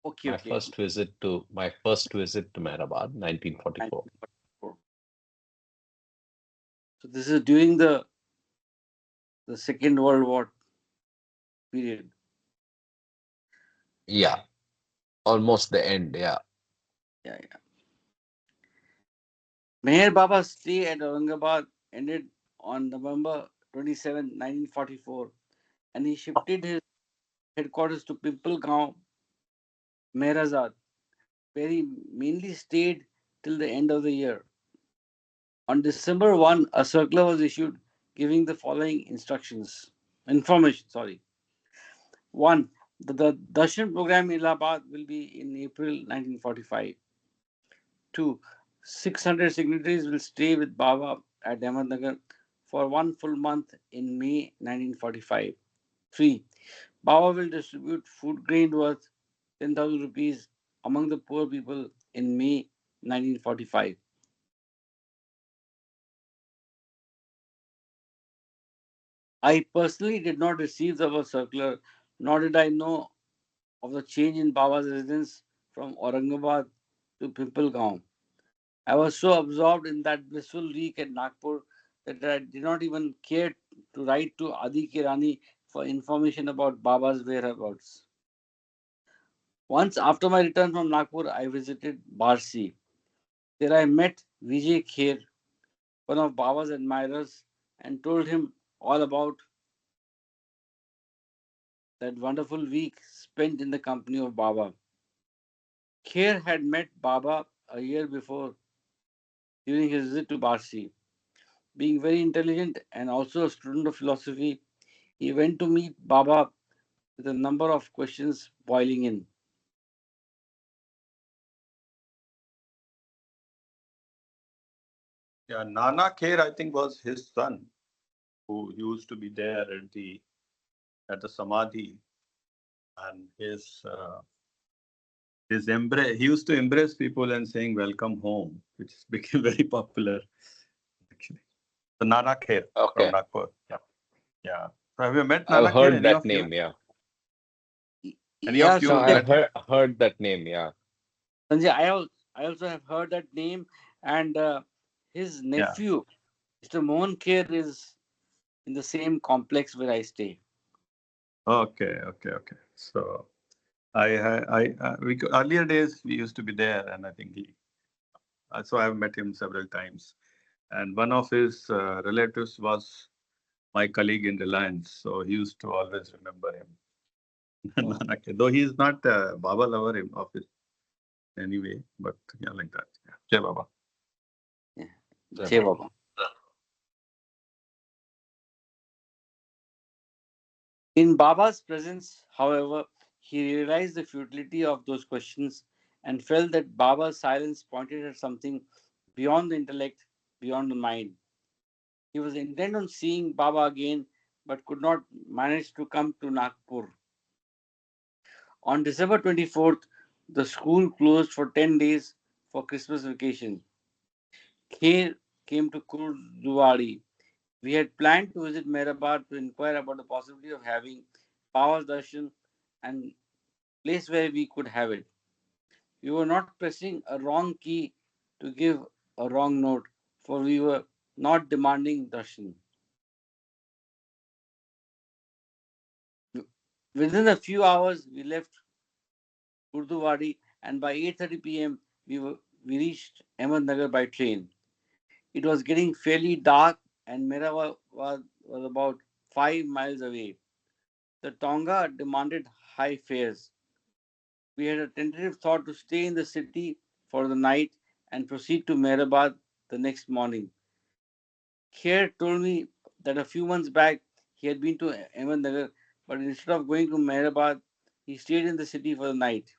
Okay, My okay. first visit to Mehrabad, 1944. 1944. So this is during the Second World War period. Yeah, almost the end. Yeah. Yeah, yeah. Meher Baba's stay at Aurangabad ended on November 27, 1944, and he shifted his headquarters to Pimpalgaon, Mehrazad, where he mainly stayed till the end of the year. On December 1, a circular was issued giving the following information. Sorry. 1. The Darshan program in Allahabad will be in April 1945. 2. 600 signatories will stay with Baba at Ahmednagar for one full month in May 1945. 3. Baba will distribute food grain worth 10,000 rupees among the poor people in May 1945. I personally did not receive the above circular, nor did I know of the change in Baba's residence from Aurangabad to Pimpalgaon. I was so absorbed in that blissful week at Nagpur that I did not even care to write to Adi Kirani for information about Baba's whereabouts. Once after my return from Nagpur, I visited Barsi. There I met Vijay Kher, one of Baba's admirers, and told him all about that wonderful week spent in the company of Baba. Kher had met Baba a year before during his visit to Barsi. Being very intelligent and also a student of philosophy, he went to meet Baba with a number of questions boiling in. Yeah, Nana Kher, I think, was his son who used to be there at the Samadhi, and his embrace. He used to embrace people and saying "Welcome home," which became very popular actually. So Nana Kher from Okay. Nagpur. Yeah, yeah. So have you met I've Nana Kher? heard Any that of you? name. Yeah. Any of Yeah, No, you Sanjay, I've met him? heard that name. Yeah. Sanjay, I also have heard that name, and his Yeah. nephew, Mr. Mohan Kher, is in the same complex where I stay. Okay. Okay. Okay. So earlier days we used to be there, and I think so I've met him several times. And one of his relatives was my colleague in Reliance, so he used to always remember him. Oh, Nana Kher. Though he is not a Baba lover of his anyway, but yeah, like that. Yeah. Jai Baba. yeah. Jai Jai Baba. Baba. In Baba's presence, however, he realized the futility of those questions and felt that Baba's silence pointed at something beyond the intellect, beyond the mind. He was intent on seeing Baba again, but could not manage to come to Nagpur. On December 24th, the school closed for 10 days for Christmas vacation. Kher came to Kurduwadi. We had planned to visit Mehrabad to inquire about the possibility of having Baba's darshan and place where we could have it. We were not pressing a wrong key to give a wrong note, for we were not demanding darshan. Within a few hours, we left Urduwadi, and by 8:30 p.m., we reached Ahmednagar by train. It was getting fairly dark, and Mera was about 5 miles away. The Tonga demanded high fares. We had a tentative thought to stay in the city for the night and proceed to Mehrabad the next morning. Kher told me that a few months back he had been to Ahmednagar, but instead of going to Mehrabad, he stayed in the city for the night.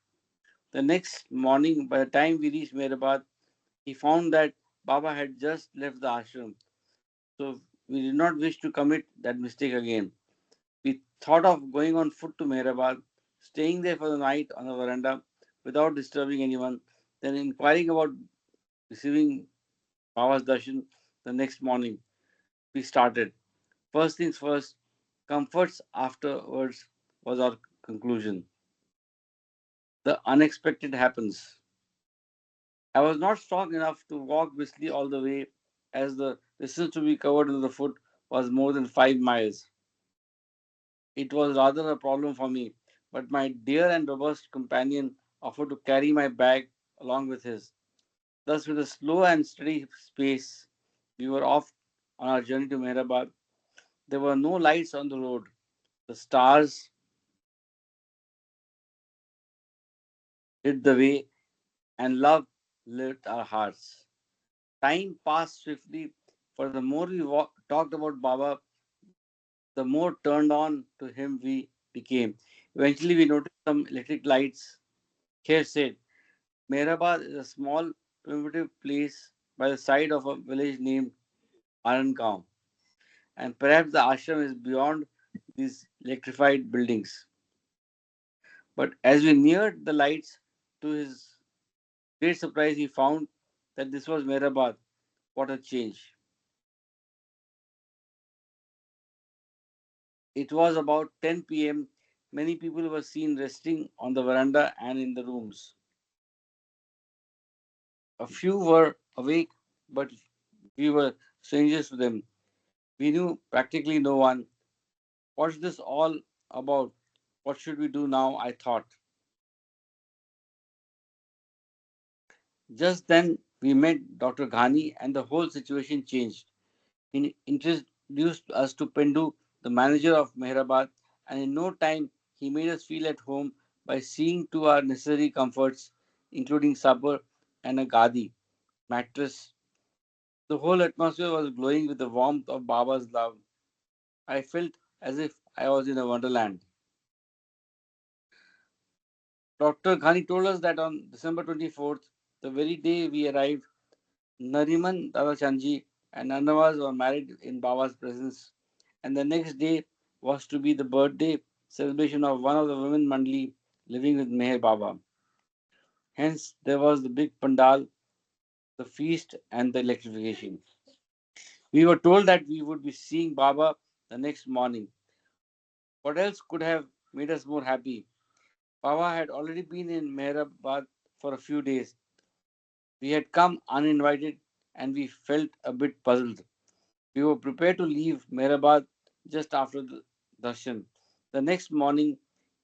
The next morning, by the time we reached Mehrabad, he found that Baba had just left the ashram. So we did not wish to commit that mistake again. We thought of going on foot to Mehrabad, staying there for the night on the veranda without disturbing anyone, then inquiring about receiving Baba's darshan the next morning. We started. First things first, comforts afterwards was our conclusion. The unexpected happens. I was not strong enough to walk briskly all the way, as the distance to be covered with the foot was more than 5 miles. It was rather a problem for me, but my dear and robust companion offered to carry my bag along with his. Thus, with a slow and steady pace, we were off on our journey to Mehrabad. There were no lights on the road. The stars lit the way, and love lit our hearts. Time passed swiftly, for the more we talked about Baba, the more turned on to him we became. Eventually, we noticed some electric lights. Kher said, Mehrabad is a small, primitive place by the side of a village named Arangaon, and perhaps the ashram is beyond these electrified buildings. But as we neared the lights, to his great surprise, he found that this was Mehrabad. What a change! It was about 10 p.m. Many people were seen resting on the veranda and in the rooms. A few were awake, but we were strangers to them. We knew practically no one. What's this all about? What should we do now? I thought. Just then we met Dr. Ghani and the whole situation changed. He introduced us to Pendu, the manager of Mehrabad, and in no time he made us feel at home by seeing to our necessary comforts, including supper and a gadi, mattress. The whole atmosphere was glowing with the warmth of Baba's love. I felt as if I was in a wonderland. Dr. Ghani told us that on December 24th, the very day we arrived, Nariman Dadachandji and Annawaz were married in Baba's presence, and the next day was to be the birthday celebration of one of the women Mandli living with Meher Baba. Hence, there was the big pandal, the feast, and the electrification. We were told that we would be seeing Baba the next morning. What else could have made us more happy? Baba had already been in Meherabad for a few days. We had come uninvited and we felt a bit puzzled. We were prepared to leave Mehrabad just after the darshan. The next morning,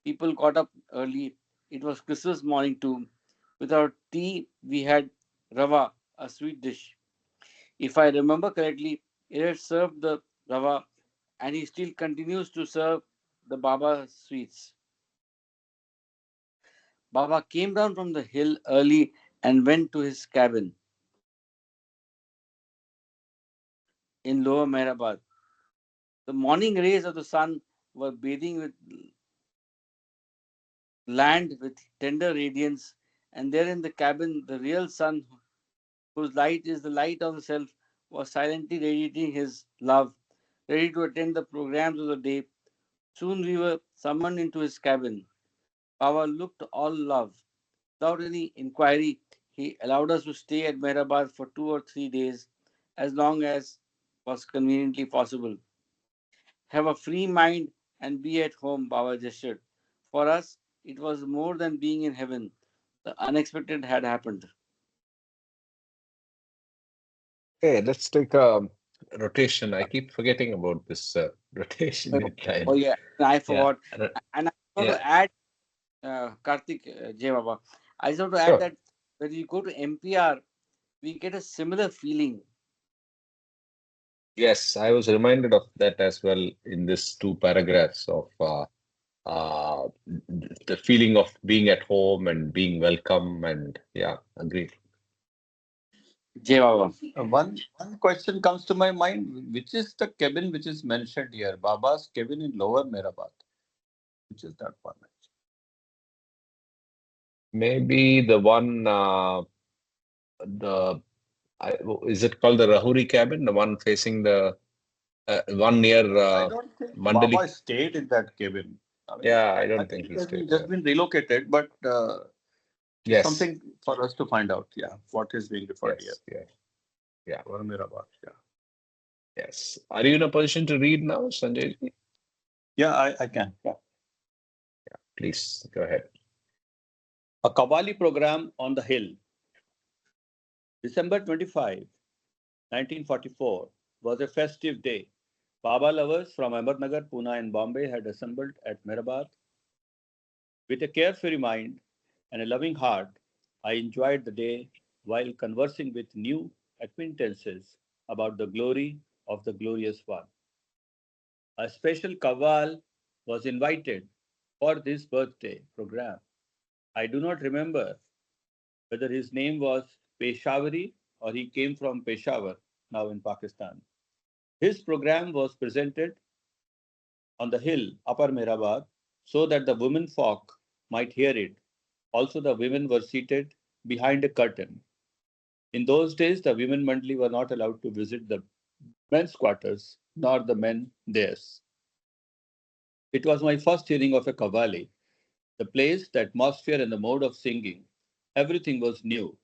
people got up early. It was Christmas morning too. With our tea, we had rava, a sweet dish. If I remember correctly, it had served the rava, and he still continues to serve the Baba sweets. Baba came down from the hill early and went to his cabin in Lower Mehrabad. The morning rays of the sun were bathing with land with tender radiance, and there in the cabin, the real sun, whose light is the light of the self, was silently radiating his love, ready to attend the programs of the day. Soon we were summoned into his cabin. Baba looked all love. Without any inquiry, he allowed us to stay at Mehrabad for 2 or 3 days, as long as was conveniently possible. Have a free mind and be at home, Baba gestured. For us, it was more than being in heaven. The unexpected had happened. Okay, let's take a rotation. I keep forgetting about this rotation Oh, in time. oh, yeah, I Yeah, forgot. And I want yeah, to add, Karthik J. Baba, I just want to add sure. that when you go to MPR, we get a similar feeling. Yes, I was reminded of that as well in this two paragraphs of uh, the feeling of being at home and being welcome. And yeah, agreed. Jai Baba. One question comes to my mind. Which is the cabin which is mentioned here? Baba's cabin in Lower Mehrabad. Which is that one? Maybe the one, the I, is it called the Rahuri cabin? The one facing the one near I don't think Mandali. Baba stayed in that cabin. I mean, Yeah, I I don't think think it he has stayed been just there. been relocated, but it's Yes, something for us to find out. Yeah, what is being referred here? yes, yes, yeah, Lower Mehrabad. Yeah, yes. Are you in a position to read now, Sanjay ji? yeah, I can. Yeah. Please go ahead. A Qawwali program on the hill. December 25, 1944 was a festive day. Baba lovers from Ahmednagar, Pune, and Bombay had assembled at Mehrabad. With a carefree mind and a loving heart, I enjoyed the day while conversing with new acquaintances about the glory of the glorious one. A special kawal was invited for this birthday program. I do not remember whether his name was Peshawari or he came from Peshawar, now in Pakistan. His program was presented on the hill, Upper Mehrabad, so that the women folk might hear it. Also, the women were seated behind a curtain. In those days, the women mandli were not allowed to visit the men's quarters, nor the men theirs. It was my first hearing of a kavali. The place, the atmosphere, and the mode of singing, everything was new.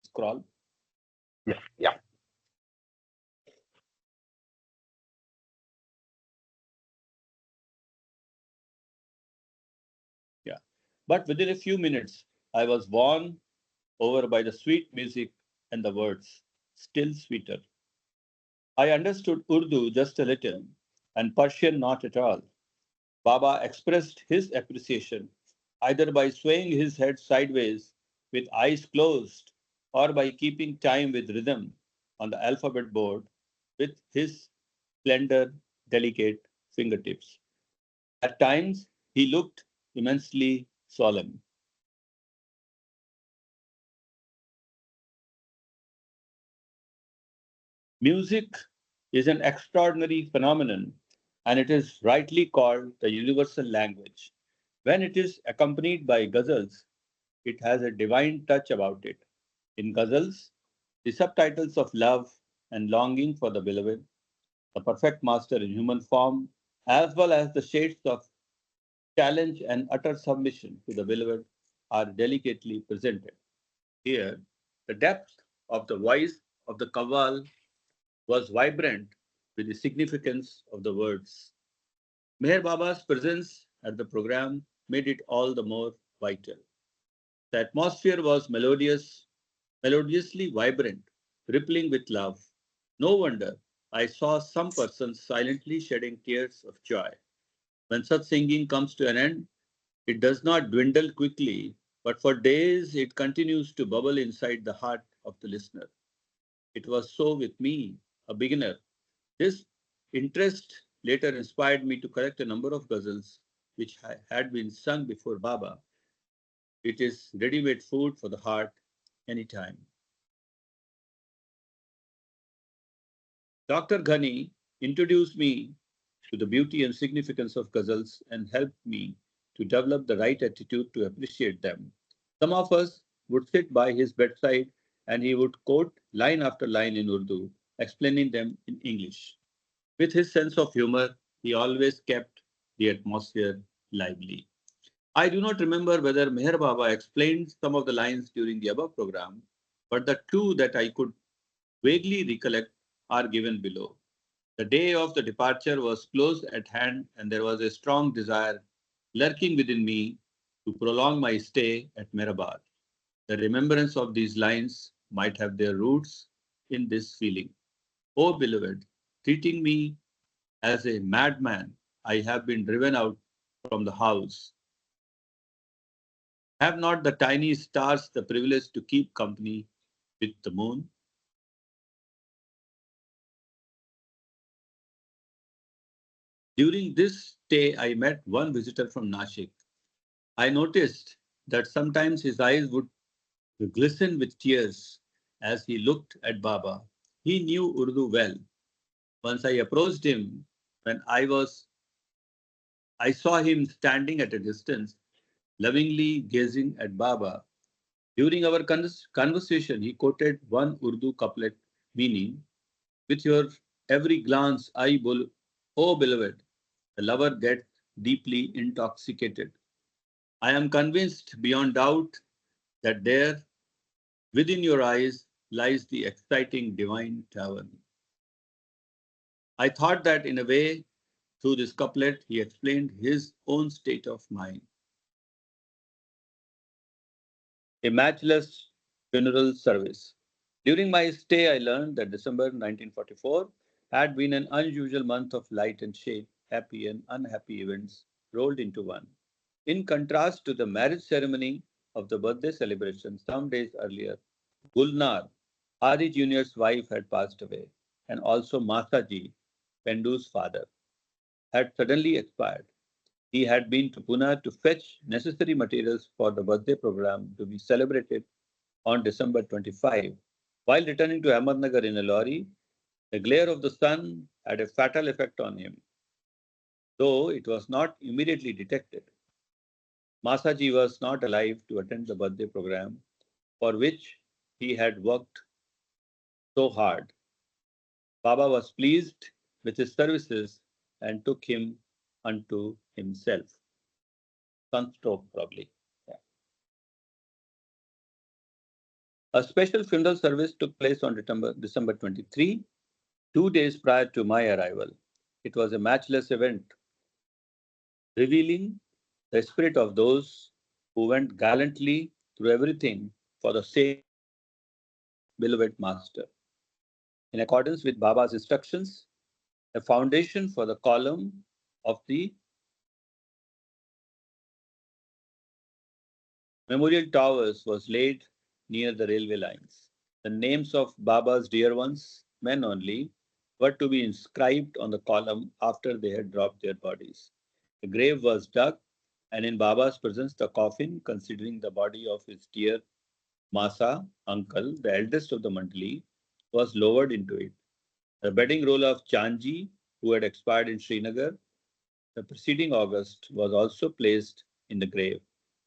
Scroll. Yeah, yeah. Yeah. But within a few minutes, I was won over by the sweet music and the words, still sweeter. I understood Urdu just a little and Persian not at all. Baba expressed his appreciation either by swaying his head sideways with eyes closed or by keeping time with rhythm on the alphabet board with his slender, delicate fingertips. At times, he looked immensely solemn. Music is an extraordinary phenomenon, and it is rightly called the universal language. When it is accompanied by ghazals, it has a divine touch about it. In ghazals, the subtitles of love and longing for the beloved, the perfect master in human form, as well as the shades of challenge and utter submission to the beloved, are delicately presented. Here, the depth of the voice of the Kawal was vibrant with the significance of the words. Meher Baba's presence at the program made it all the more vital. The atmosphere was melodiously vibrant, rippling with love. No wonder I saw some persons silently shedding tears of joy. When such singing comes to an end, it does not dwindle quickly, but for days it continues to bubble inside the heart of the listener. It was so with me, a beginner. This interest later inspired me to collect a number of ghazals which had been sung before Baba. It is ready-made food for the heart anytime. Dr. Ghani introduced me to the beauty and significance of ghazals and helped me to develop the right attitude to appreciate them. Some of us would sit by his bedside and he would quote line after line in Urdu, explaining them in English. With his sense of humor, he always kept the atmosphere lively. I do not remember whether Meher Baba explained some of the lines during the above program, but the two that I could vaguely recollect are given below. The day of the departure was close at hand, and there was a strong desire lurking within me to prolong my stay at Mehrabad. The remembrance of these lines might have their roots in this feeling. O beloved, treating me as a madman, I have been driven out from the house. Have not the tiny stars the privilege to keep company with the moon? During this stay, I met one visitor from Nashik. I noticed that sometimes his eyes would to glisten with tears as he looked at Baba. He knew Urdu well. Once I approached him when I saw him standing at a distance, lovingly gazing at Baba. During our conversation, he quoted one Urdu couplet meaning, with your every glance, oh beloved, the lover gets deeply intoxicated. I am convinced beyond doubt that there, within your eyes, lies the exciting divine tavern. I thought that in a way, through this couplet, he explained his own state of mind. A matchless funeral service. During my stay, I learned that December 1944 had been an unusual month of light and shade, happy and unhappy events rolled into one. In contrast to the marriage ceremony of the birthday celebration some days earlier, Gulnar, Adi Jr.'s wife, had passed away, and also Masaji, Pendu's father, had suddenly expired. He had been to Pune to fetch necessary materials for the birthday program to be celebrated on December 25. While returning to Ahmednagar in a lorry, the glare of the sun had a fatal effect on him, though it was not immediately detected. Masaji was not alive to attend the birthday program for which he had worked so hard. Baba was pleased with his services and took him unto himself. Sunstroke, probably. Yeah. A special funeral service took place on December 23, 2 days prior to my arrival. It was a matchless event, revealing the spirit of those who went gallantly through everything for the sake of their beloved master. In accordance with Baba's instructions, a foundation for the column of the memorial towers was laid near the railway lines. The names of Baba's dear ones, men only, were to be inscribed on the column after they had dropped their bodies. The grave was dug, and in Baba's presence, the coffin, considering the body of his dear Masa, uncle, the eldest of the Mandali, was lowered into it. The bedding roll of Chanji, who had expired in Srinagar the preceding August, was also placed in the grave.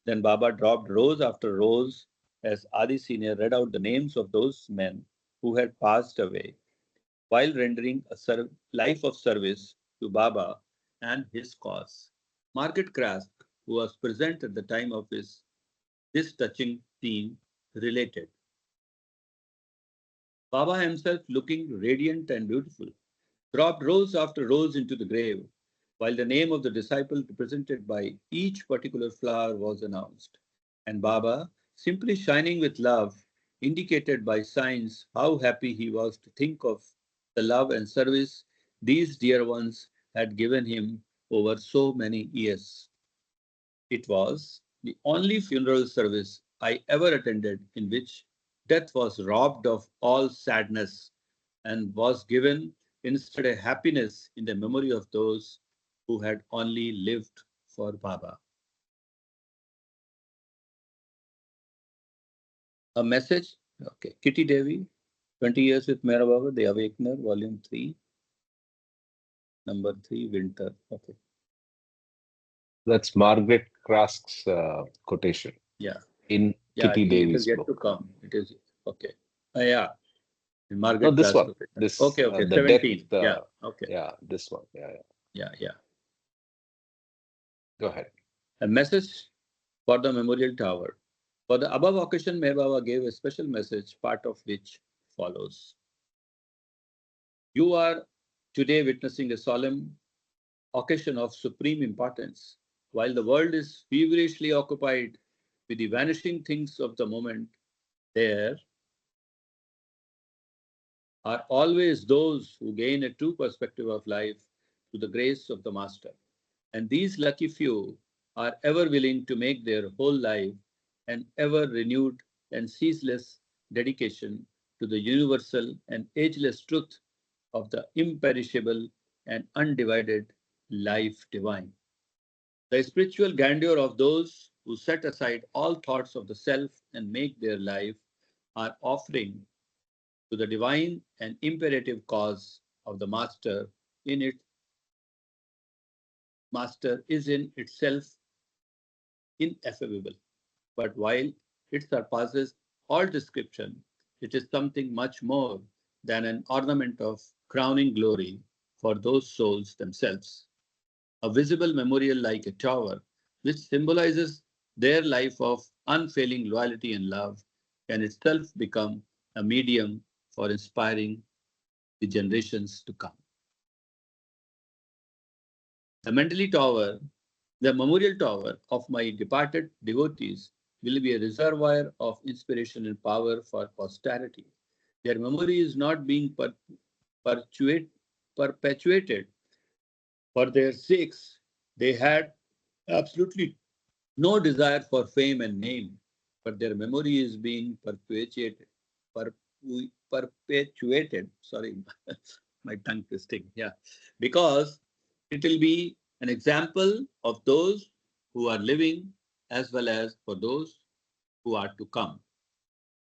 Then Baba dropped rows after rows as Adi Senior read out the names of those men who had passed away while rendering a life of service to Baba and his cause. Margaret Krask, who was present at the time of this touching scene, related. Baba himself, looking radiant and beautiful, dropped rows after rows into the grave, while the name of the disciple represented by each particular flower was announced. And Baba, simply shining with love, indicated by signs how happy he was to think of the love and service these dear ones had given him over so many years. It was the only funeral service I ever attended in which death was robbed of all sadness and was given instead a happiness in the memory of those who had only lived for Baba. A message, okay, Kitty Devi, 20 years with Mera Baba, The Awakener, Volume 3, Number 3, Winter. Okay, That's Margaret Krask's quotation yeah, in yeah, I Kitty think it is Davies yet to book. come. It is, okay. Yeah, No, Margaret this Class. one. This Okay, okay, the death. 17. Yeah, okay, Yeah, this one. Yeah, yeah. yeah, yeah. Go ahead. A message for the Memorial Tower. For the above occasion, Meher Baba gave a special message, part of which follows. You are today witnessing a solemn occasion of supreme importance. While the world is feverishly occupied with the vanishing things of the moment, there are always those who gain a true perspective of life through the grace of the Master. And these lucky few are ever willing to make their whole life an ever renewed and ceaseless dedication to the universal and ageless truth of the imperishable and undivided life divine. The spiritual grandeur of those who set aside all thoughts of the self and make their life our offering to the divine and imperative cause of the master is in itself ineffable. But while it surpasses all description, it is something much more than an ornament of crowning glory for those souls themselves. A visible memorial like a tower, which symbolizes their life of unfailing loyalty and love, can itself become a medium for inspiring the generations to come. The Mentally Tower, the memorial tower of my departed devotees, will be a reservoir of inspiration and power for posterity. Their memory is not being perpetuated for their sakes. They had absolutely no desire for fame and name, but their memory is being perpetuated. Sorry, my tongue twisting. Yeah, because it will be an example of those who are living as well as for those who are to come.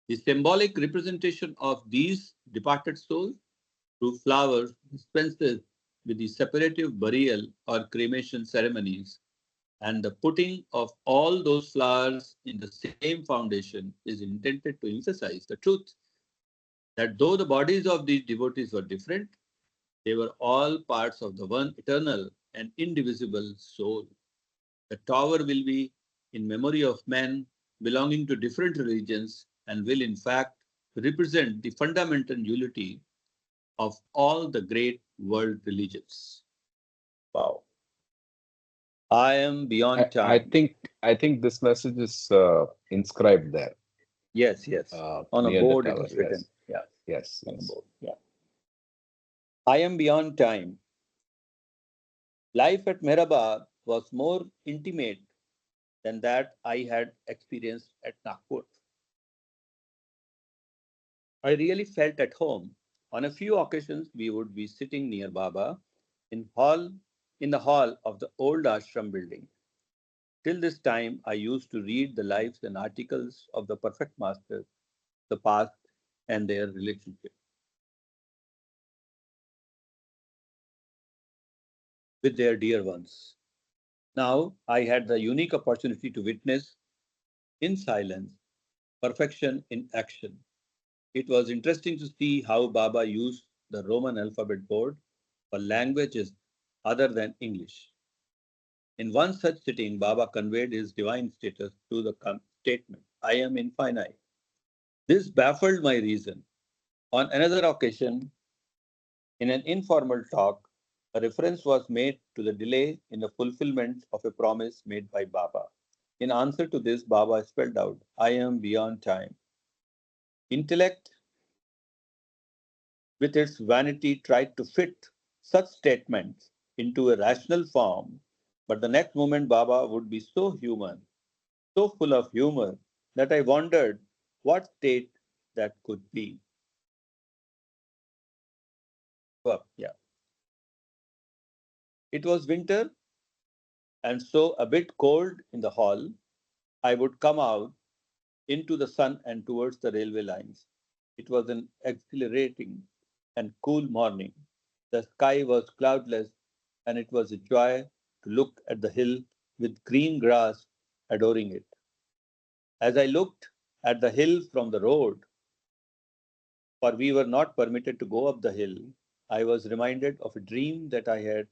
The symbolic representation of these departed souls through flowers dispenses with the separative burial or cremation ceremonies, and the putting of all those flowers in the same foundation is intended to emphasize the truth that though the bodies of these devotees were different, they were all parts of the one eternal and indivisible soul. The tower will be in memory of men belonging to different religions and will in fact represent the fundamental unity of all the great world religions. Wow. I am I, beyond I time. think I think this message is inscribed there Yes, yes. On a near the board it tower. is written. Yes, Yeah, yes, on a yes. board. Yeah. I am beyond time. Life at Mehrabad was more intimate than that I had experienced at Nagpur. I really felt at home. On a few occasions, we would be sitting near Baba in hall in the hall of the old ashram building. Till this time, I used to read the lives and articles of the perfect masters, the past, and their relationship with their dear ones. Now, I had the unique opportunity to witness in silence perfection in action. It was interesting to see how Baba used the Roman alphabet board for languages other than English. In one such sitting, Baba conveyed his divine status through the statement, I am infinite. This baffled my reason. On another occasion, in an informal talk, a reference was made to the delay in the fulfillment of a promise made by Baba. In answer to this, Baba spelled out, I am beyond time. Intellect, with its vanity, tried to fit such statements into a rational form, but the next moment Baba would be so human, so full of humor, that I wondered what state that could be. Well, yeah. It was winter, and so a bit cold in the hall. I would come out into the sun and towards the railway lines. It was an exhilarating and cool morning. The sky was cloudless, and it was a joy to look at the hill with green grass adoring it. As I looked at the hill from the road, for we were not permitted to go up the hill, I was reminded of a dream that I had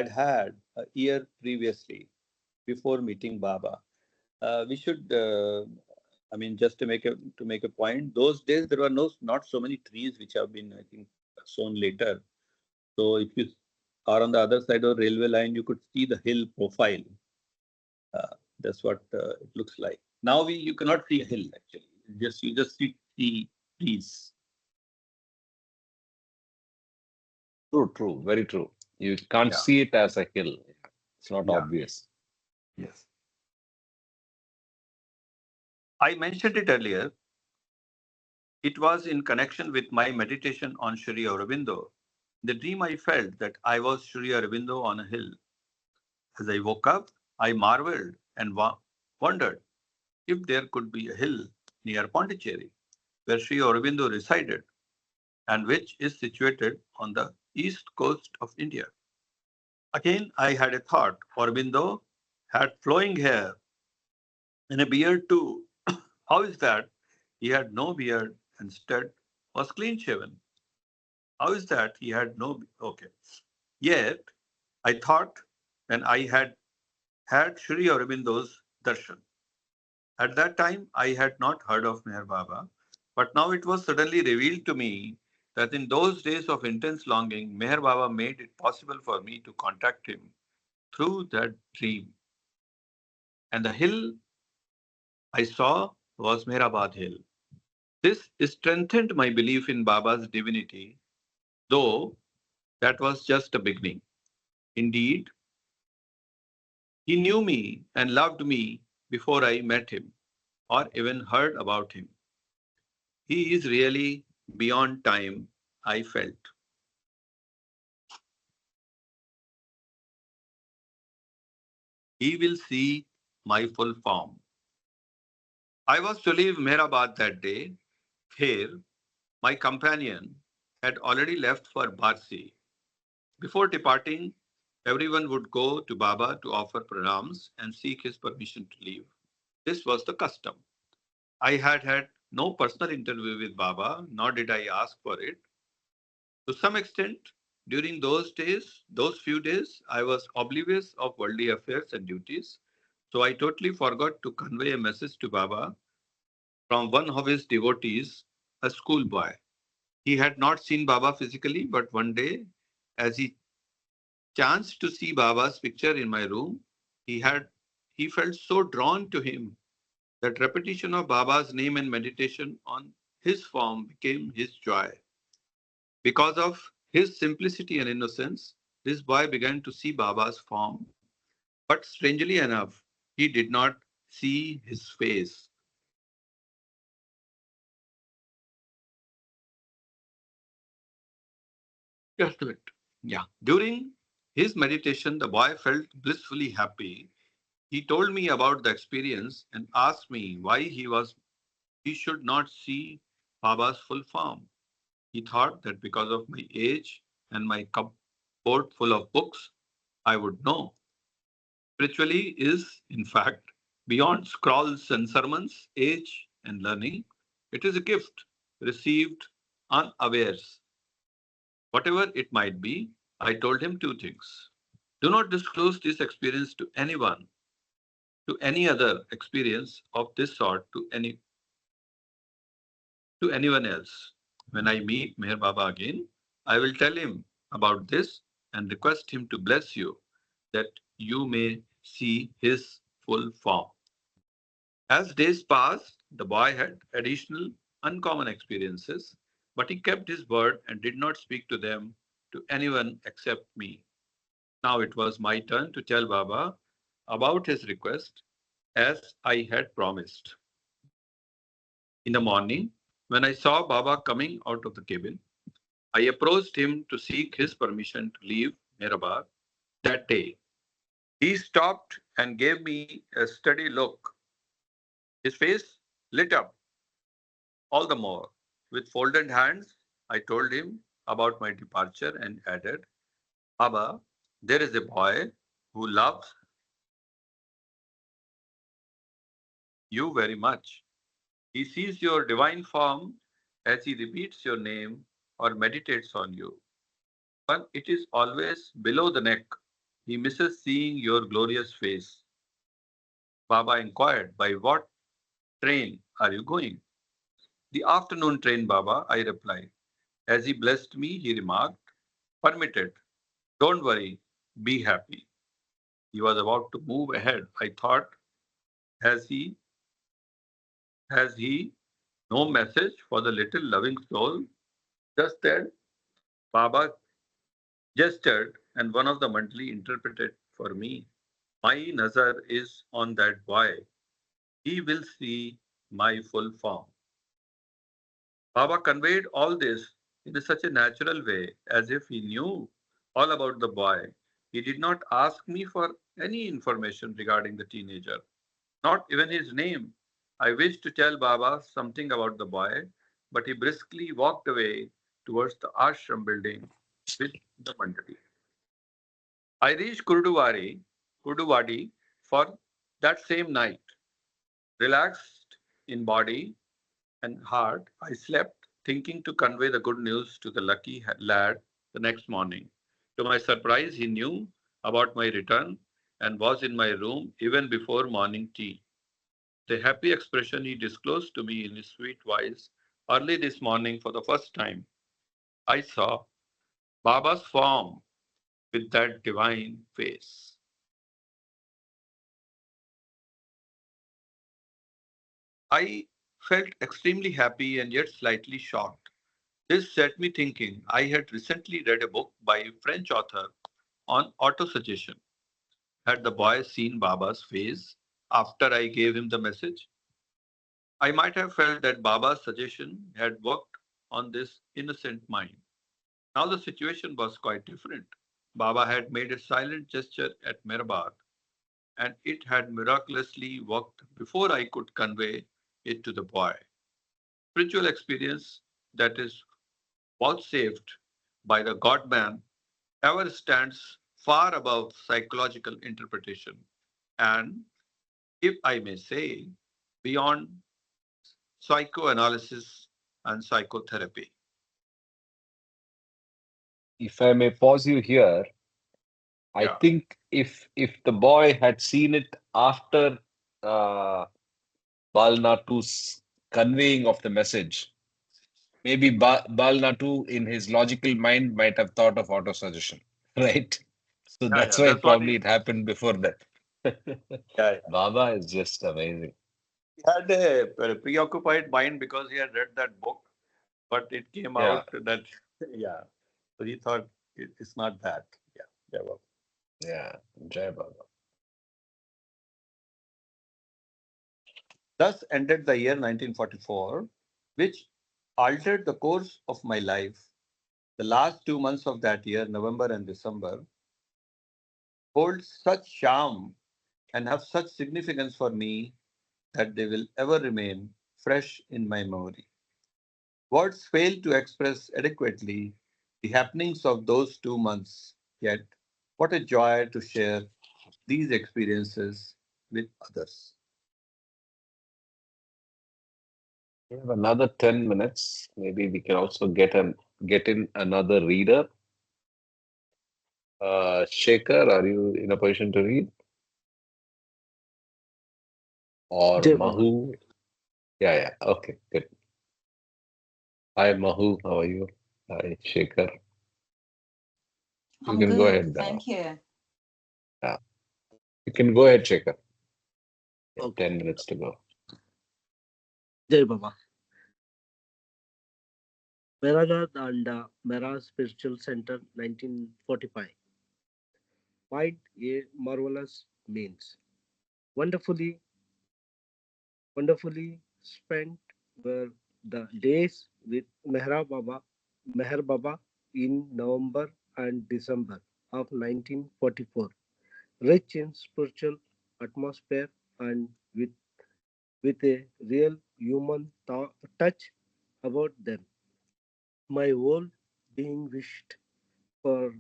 had a year previously before meeting Baba. We should, I mean, just to make a point, those days there were not so many trees which have been, I think, sown later. So if you are on the other side of the railway line, you could see the hill profile. That's what it looks like. Now you cannot see a hill actually. You just see trees. True, true, very true. You can't Yeah. see it as a hill. It's not Yeah. obvious. Yes. I mentioned it earlier. It was in connection with my meditation on Sri Aurobindo. In the dream, I felt that I was Sri Aurobindo on a hill. As I woke up, I marveled and wondered if there could be a hill near Pondicherry, where Sri Aurobindo resided and which is situated on the east coast of India. Again, I had a thought. Aurobindo had flowing hair and a beard too. How is that he had no beard and instead was clean shaven? How is that he had no. Okay. Yet, I thought when I had Sri Aurobindo's darshan. At that time, I had not heard of Meher Baba, but now it was suddenly revealed to me that in those days of intense longing, Meher Baba made it possible for me to contact him through that dream. And the hill I saw was Meherabad Hill. This strengthened my belief in Baba's divinity, though that was just a beginning. Indeed, he knew me and loved me before I met him or even heard about him. He is really beyond time, I felt. He will see my full form. I was to leave Meherabad that day. Here, my companion had already left for Barsi. Before departing, everyone would go to Baba to offer pranams and seek his permission to leave. This was the custom. I had had no personal interview with Baba, nor did I ask for it. To some extent, during those days, those few days, I was oblivious of worldly affairs and duties. So I totally forgot to convey a message to Baba from one of his devotees, a schoolboy. He had not seen Baba physically, but one day, as he chanced to see Baba's picture in my room, he had he felt so drawn to him that repetition of Baba's name and meditation on his form became his joy. Because of his simplicity and innocence, this boy began to see Baba's form, but strangely enough, he did not see his face. Just a bit. Yeah. During his meditation, the boy felt blissfully happy. He told me about the experience and asked me why he should not see Baba's full form. He thought that because of my age and my cupboard full of books, I would know. Spiritually is, in fact, beyond scrolls and sermons, age and learning. It is a gift received unawares. Whatever it might be, I told him two things. Do not disclose this experience to anyone, to any other experience of this sort to anyone else. When I meet Meher Baba again, I will tell him about this and request him to bless you that you may see his full form. As days passed, the boy had additional uncommon experiences, but he kept his word and did not speak to them to anyone except me. Now it was my turn to tell Baba about his request as I had promised. In the morning, when I saw Baba coming out of the cabin, I approached him to seek his permission to leave Mirabad that day. He stopped and gave me a steady look. His face lit up all the more. With folded hands, I told him about my departure and added, Baba, there is a boy who loves you very much. He sees your divine form as he repeats your name or meditates on you. But it is always below the neck. He misses seeing your glorious face. Baba inquired, by what train are you going? The afternoon train, Baba, I replied. As he blessed me, he remarked, permitted. Don't worry, be happy. He was about to move ahead. I thought, has he has he no message for the little loving soul? Just then, Baba gestured and one of the mandali interpreted for me. My nazar is on that boy. He will see my full form. Baba conveyed all this in such a natural way as if he knew all about the boy He did not ask me for any information regarding the teenager, not even his name. I wished to tell Baba something about the boy, but he briskly walked away towards the ashram building with the mandali. I reached Kurduvadi for that same night. Relaxed in body and heart, I slept, thinking to convey the good news to the lucky lad the next morning. To my surprise, he knew about my return and was in my room even before morning tea. The happy expression he disclosed to me in his sweet voice early this morning for the first time. I saw Baba's form with that divine face. I felt extremely happy and yet slightly shocked. This set me thinking. I had recently read a book by a French author on autosuggestion. Had the boy seen Baba's face after I gave him the message? I might have felt that Baba's suggestion had worked on this innocent mind. Now the situation was quite different. Baba had made a silent gesture at Mehrabad, and it had miraculously worked before I could convey it to the boy. Spiritual experience that is vouchsafed by the God man ever stands far above psychological interpretation and, if I may say, beyond psychoanalysis and psychotherapy. If I may pause you here, I Yeah, think if the boy had seen it after uh, Bal Natu's conveying of the message, maybe Bal Natu in his logical mind might have thought of autosuggestion, right? So yeah, that's yeah. why That's what probably it happened before that. yeah, yeah. Baba is just amazing. He had a preoccupied mind because he had read that book, but it came Yeah, out that, yeah. So he thought it's not that. Yeah, yeah. Well. yeah. Jai Baba. Thus ended the year 1944, which altered the course of my life. The last 2 months of that year, November and December, hold such charm and have such significance for me that they will ever remain fresh in my memory. Words fail to express adequately the happenings of those 2 months, yet, what a joy to share these experiences with others. We have another 10 minutes. Maybe we can also get in another reader. Shekhar, are you in a position to read? Or Jai Baba. Mahu? Yeah, yeah. Okay, good. Hi, Mahu. How are you? Hi, Shekhar. You I'm can go good, ahead now. thank you. Yeah. You can go ahead, Shekhar. Yeah, Okay. 10 minutes to go. Jai Baba. Meragad and Mera Spiritual Center, 1945. Quite a marvelous means. Wonderfully, wonderfully spent were the days with Meher Baba in November and December of 1944. Rich in spiritual atmosphere and with a real human touch about them. My whole being wished for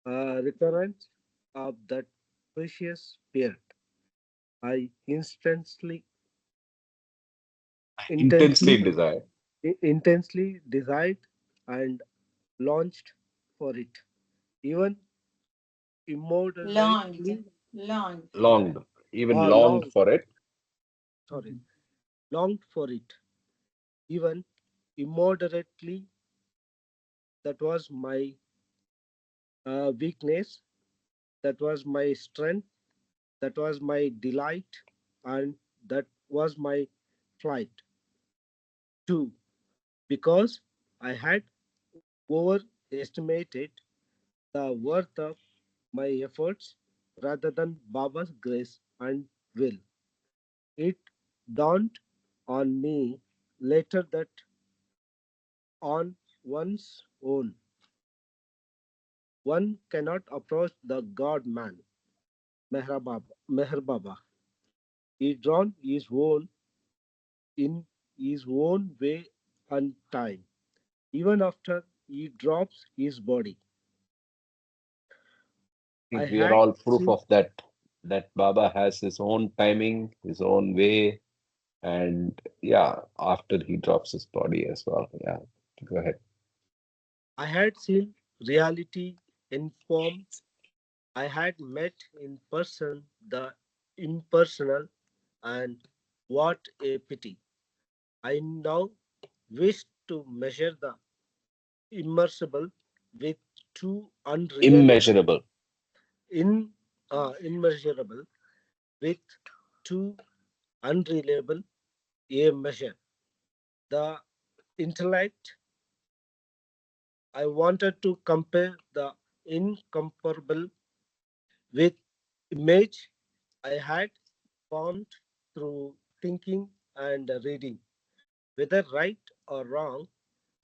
a recurrence of that precious period. I Intensely intensely, desire. intensely desired and launched for it. Even Longed, immoderately, longed for Longed. it. Even longed longed, for it. sorry, longed for it. Even immoderately, that was my weakness, that was my strength, that was my delight, and that was my flight too, because I had overestimated the worth of my efforts rather than Baba's grace and will. It dawned on me later that on one's own One cannot approach the God man, Meher Baba. He drawn his own in his own way and time. Even after he drops his body, I think we are had all proof seen of that. That Baba has his own timing, his own way, and yeah, after he drops his body as well. Yeah, go ahead. I had seen reality in form. I had met in person the impersonal, and what a pity. I now wish to measure the immersible with two unreliable Immeasurable. in immeasurable with two unreliable a measure. The intellect I wanted to compare the incomparable with image I had formed through thinking and reading. Whether right or wrong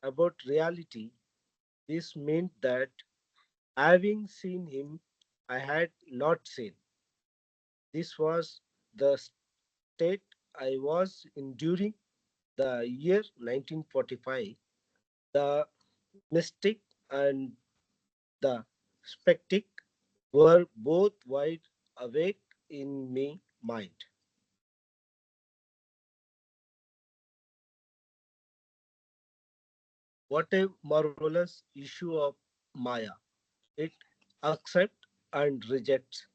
about reality, this meant that having seen him, I had not seen. This was the state I was in during the year 1945. The mystic and the skeptic were both wide awake in my mind. What a marvelous issue of Maya. It accepts and rejects,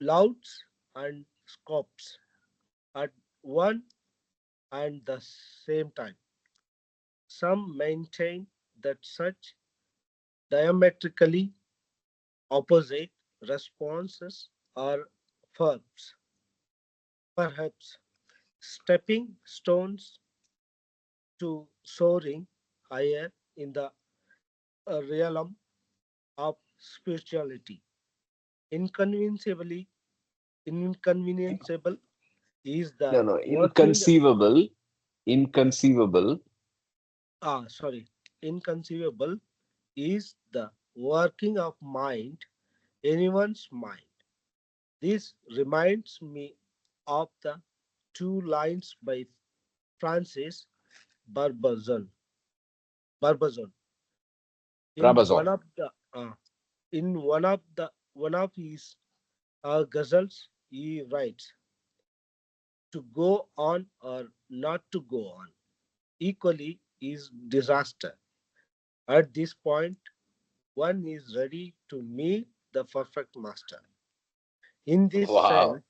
louds and scoffs at one and the same time. Some maintain that such diametrically opposite responses are verbs, perhaps stepping stones to soaring higher in the realm of spirituality. Inconceivably, inconceivable is No, the no, working. inconceivable. Sorry, inconceivable is the working of mind, anyone's mind. This reminds me of the two lines by Francis Barbazon. Barbazon. In Brabazon. one of the one of his ghazals, he writes, "To go on or not to go on, equally is disaster. At this point, one is ready to meet the perfect master. In this sense, Wow.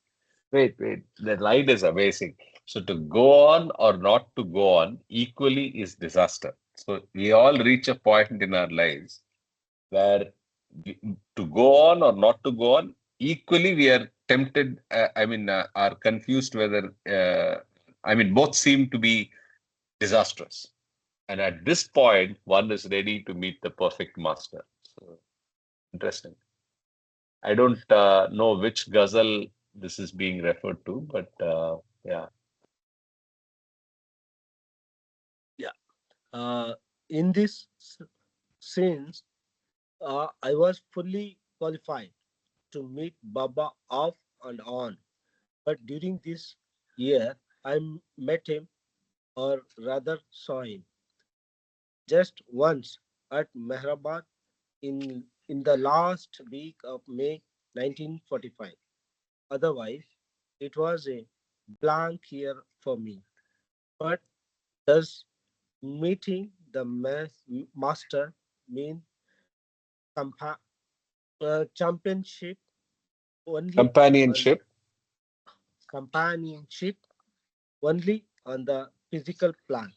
Wait. The line is amazing. So to go on or not to go on equally is disaster. So we all reach a point in our lives where we, to go on or not to go on, equally we are tempted, are confused whether, both seem to be disastrous. And at this point, one is ready to meet the perfect master. So interesting. I don't know which ghazal this is being referred to, but yeah. yeah, uh, in this sense, I was fully qualified to meet Baba off and on. But during this year, met him, or rather saw him, just once at Mehrabad in the last week of May 1945. Otherwise, it was a blank year for me. But does meeting the master mean compa- championship only on Companionship. companionship only on the physical plan?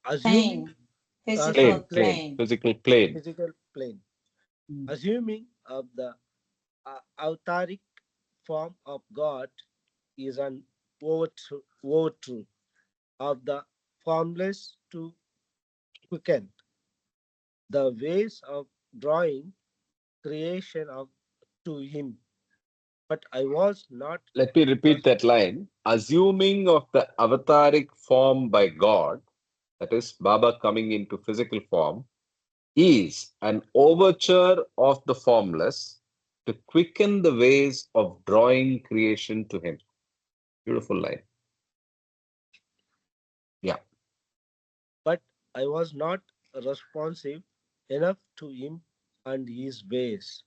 Assuming Plane, physical plane, plane. Physical plane. physical plane, Mm. assuming of the authoric form of God is an overthrow of the formless to quicken the ways of drawing creation of to him. But I was not Let me repeat pers- that line. Assuming of the avataric form by God, that is Baba coming into physical form, is an overture of the formless to quicken the ways of drawing creation to him. Beautiful line. Yeah. but I was not responsive enough to him and his ways.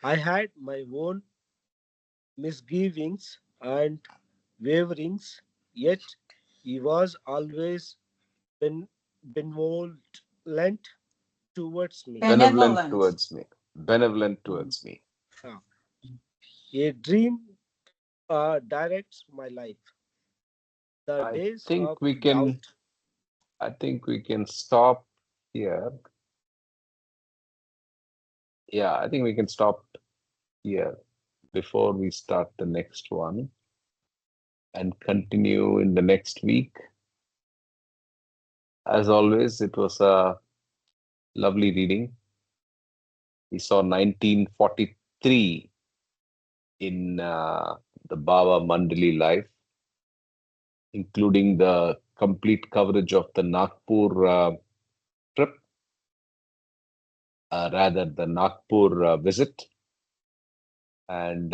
I had my own misgivings and waverings, yet he was always ben- benevolent towards me. Benevolent Benevolent. towards me. Benevolent towards me. Ah, a dream directs my life. The I days think of we can doubt. I think we can stop here. Yeah, I think we can stop here before we start the next one and continue in the next week. As always, it was a lovely reading. We saw 1943 in the Baba Mandali life, including the complete coverage of the Nagpur trip, rather the Nagpur visit, and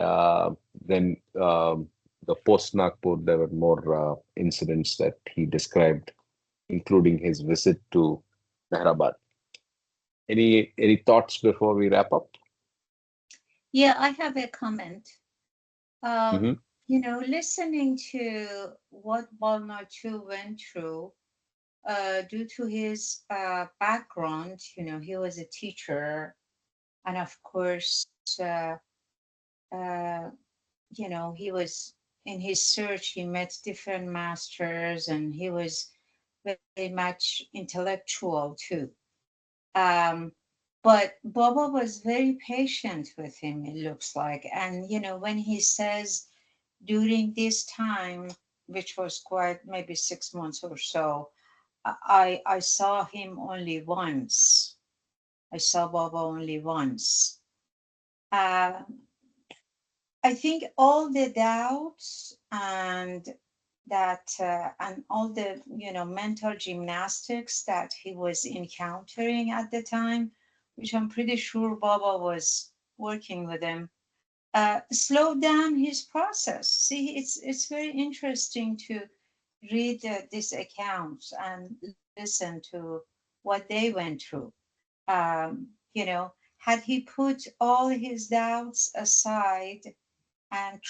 then the post Nagpur, there were more incidents that he described, including his visit to Mehrabad. Any thoughts before we wrap up? Yeah, I have a comment. Hmm. Listening to what Bal Natu went through, due to his background, he was a teacher, and of course, uh, he was in his search, he met different masters, and he was very much intellectual too. Um, but Baba was very patient with him, it looks like. And, when he says during this time, which was quite maybe 6 months or so, I saw him only once. I saw Baba only once. Uh, I think all the doubts and all the mental gymnastics that he was encountering at the time, which I'm pretty sure Baba was working with him, slowed down his process. See, it's very interesting to read these accounts and listen to what they went through. Had he put all his doubts aside and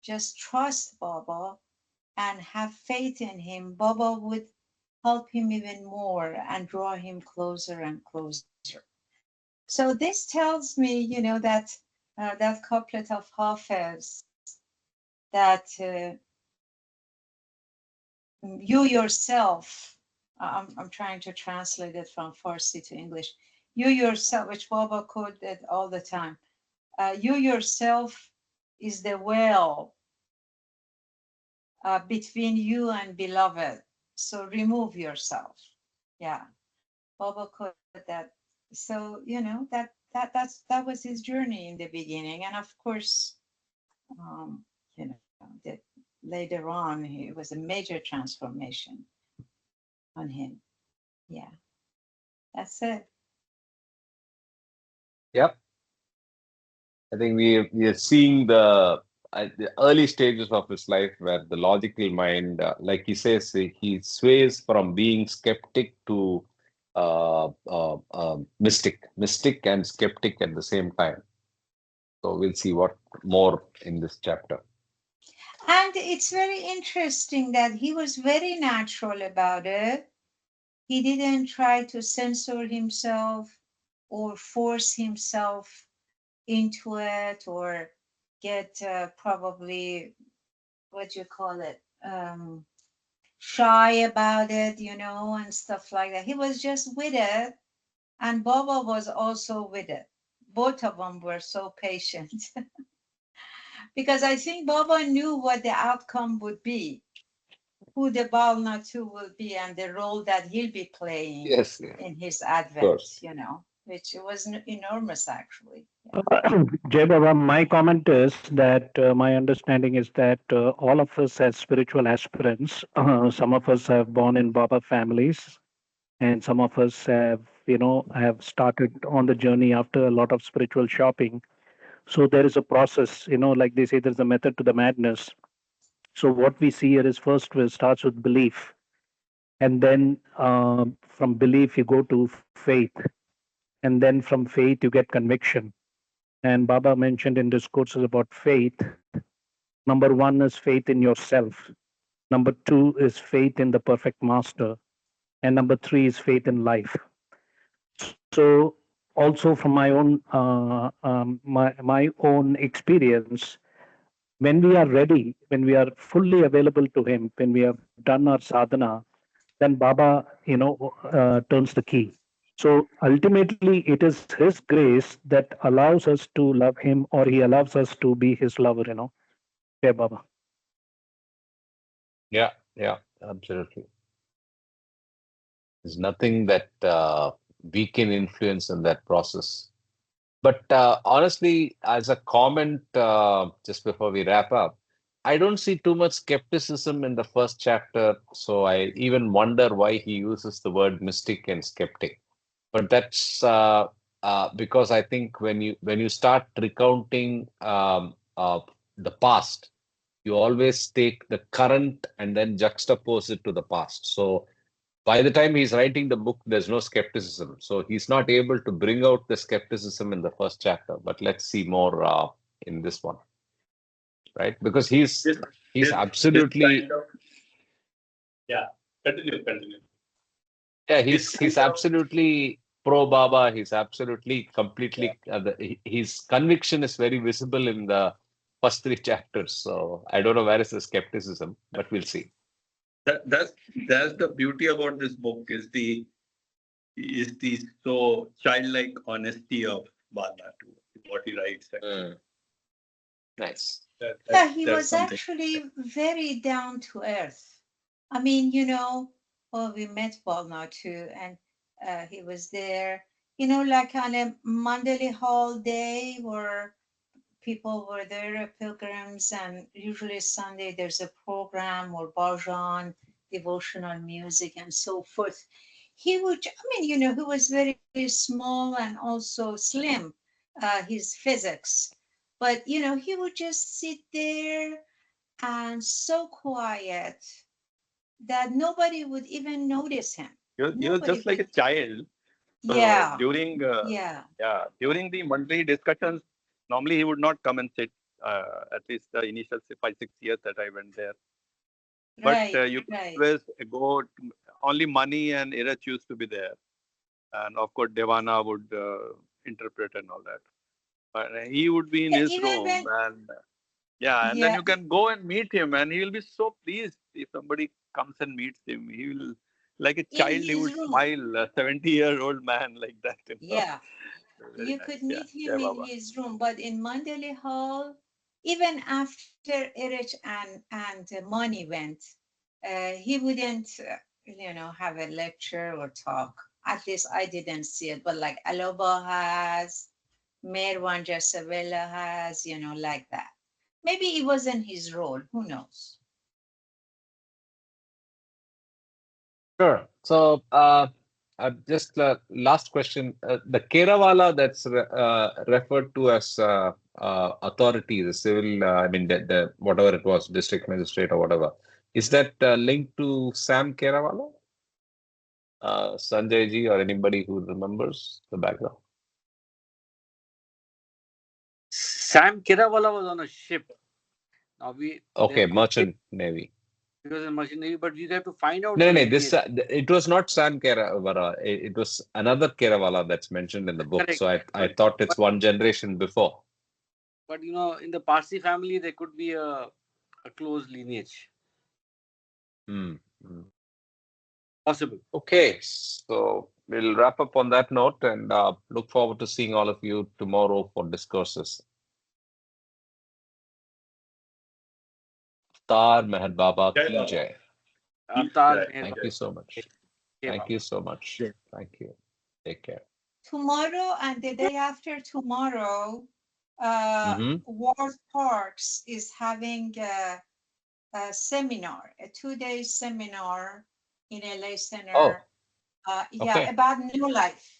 just trust Baba and have faith in him, Baba would help him even more and draw him closer and closer. So this tells me, that couplet of Hafiz, that you yourself, I'm trying to translate it from Farsi to English, you yourself, which Baba quoted all the time, you yourself is the well between you and beloved. So remove yourself. Yeah, Baba quoted that. So that was his journey in the beginning, and of course, um, that later on, it was a major transformation on him. Yeah, that's it. Yep. I think we are seeing the early stages of his life where the logical mind, like he says, he sways from being skeptic to mystic and skeptic at the same time. So we'll see what more in this chapter. And it's very interesting that he was very natural about it. He didn't try to censor himself or force himself into it or get probably, what do you call it, shy about it, and stuff like that. He was just with it, and Baba was also with it. Both of them were so patient because I think Baba knew what the outcome would be, who the Bal Natu will be, and the role that he'll be playing Yes, yes, in his of advent, course. which was enormous actually. Yeah. Jai Baba, my comment is that my understanding is that all of us as spiritual aspirants, some of us have born in Baba families, and some of us have started on the journey after a lot of spiritual shopping. So there is a process, like they say, there's a method to the madness. So what we see here is first it starts with belief, and then from belief you go to faith, and then from faith you get conviction. And Baba mentioned in discourses about faith, number one is faith in yourself, number two is faith in the perfect master, and number three is faith in life. So also from my own my own experience, when we are ready, when we are fully available to him, when we have done our sadhana, then Baba, turns the key. So ultimately, it is His grace that allows us to love Him, or He allows us to be His lover. Yeah, Baba. Yeah, yeah, absolutely. There's nothing that we can influence in that process. But honestly, as a comment, just before we wrap up, I don't see too much skepticism in the first chapter. So I even wonder why he uses the word mystic and skeptic. But that's because I think when you start recounting the past, you always take the current and then juxtapose it to the past. So by the time he's writing the book, there's no skepticism. So he's not able to bring out the skepticism in the first chapter. But let's see more in this one, right? Because he's This, he's this absolutely kind of, yeah, continue. yeah This he's kind of, absolutely pro Baba. He's absolutely completely his conviction is very visible in the first three chapters. So I don't know where is the skepticism, but we'll see. that's the beauty about this book is the so childlike honesty of Bal Natu, what he writes actually. Mm, nice. Yeah, he That's was something. actually very down to earth. I mean, well, we met Bal Natu, and he was there, like on a Mandali Hall day where people were there, pilgrims, and usually Sunday there's a program or bhajan, devotional music, and so forth. He was very small and also slim, his physics. But, he would just sit there and so quiet that nobody would even notice him. He was Nobody just like a would. child. So Yeah, yeah, during the monthly discussions, normally he would not come and sit. At least the initial 5 6 years that I went there, but right, you could right. always go. Only Mani and Irach used to be there, and of course Devana would interpret and all that. But he would be in Yeah, his even room, when, and yeah, and then yeah, you can go and meet him, and he will be so pleased if somebody comes and meets him. He will, like a in child, he his would room. smile, a 70-year-old man like that. Yeah, Very you nice. could Yeah, meet him yeah, in Baba. his room, but in Mandalay Hall, even after Erich and Mani went, he wouldn't, have a lecture or talk. At least I didn't see it, but like Aloba has, Merwan Jasabella has, like that. Maybe it wasn't his role. Who knows? Sure. So, just last question. The Kerawala that's referred to as authority, the civil, I mean, the whatever it was, district magistrate or whatever, is that linked to Sam Kerawala? Sanjay ji or anybody who remembers the background? Sam Kirawala was on a ship. Now there Okay, could be Merchant Navy. because in merchant navy, but you have to find out No, the no, this lineage. it was not Sam Kerawala. It was another Kerawala that's mentioned in the book. Correct, So I but thought it's but one generation before. but in the Parsi family there could be a close lineage Hmm. Hmm. possible. Okay, so we'll wrap up on that note and look forward to seeing all of you tomorrow for discourses. Tar Meher Baba Jai Ki Baba. Jai. Avtar Jai, Meher Thank Baba. you so much. Jai Thank Baba. you so much. Thank you. Take care. Tomorrow and the day after tomorrow, Mm-hmm. World Parks is having a seminar, a 2 day seminar in LA Oh, Center. Yeah, Okay. about new life.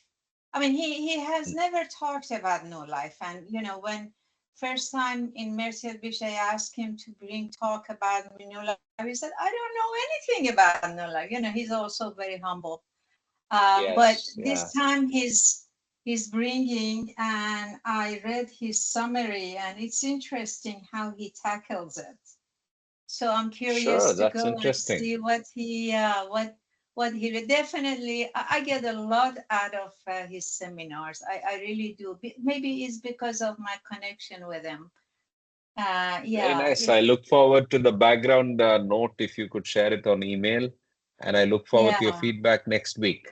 I mean, he has never talked about new life. And, when first time in Mercer Beach, I asked him to bring talk about new life, he said, I don't know anything about new life. He's also very humble. But Yes, this yes. time he's bringing, and I read his summary, and it's interesting how he tackles it. So I'm Sure, curious to that's go and interesting. see what he definitely. I get a lot out of his seminars. I really do. Maybe it's because of my connection with him. Very Yeah, nice. I look forward to the background note if you could share it on email, and I look forward to your yeah. feedback next week.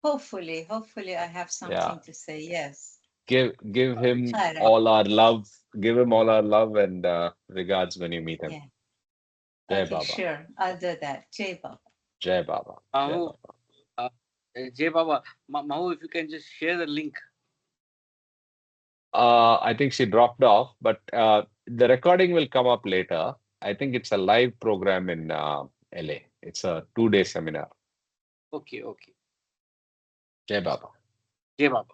Hopefully, I have Yeah. something to say. Yes. Give him All right. all our love. Give him all our love and regards when you meet him. Yeah. Jai Okay, Baba. sure. I'll do that. Jay Baba. Jai Baba. Jai Mahu, Baba. uh, Jay Baba, Mahu, if you can just share the link. I think she dropped off, but the recording will come up later. I think it's a live program in LA. It's a 2-day seminar. Okay, okay. Jai Baba. Jay Baba.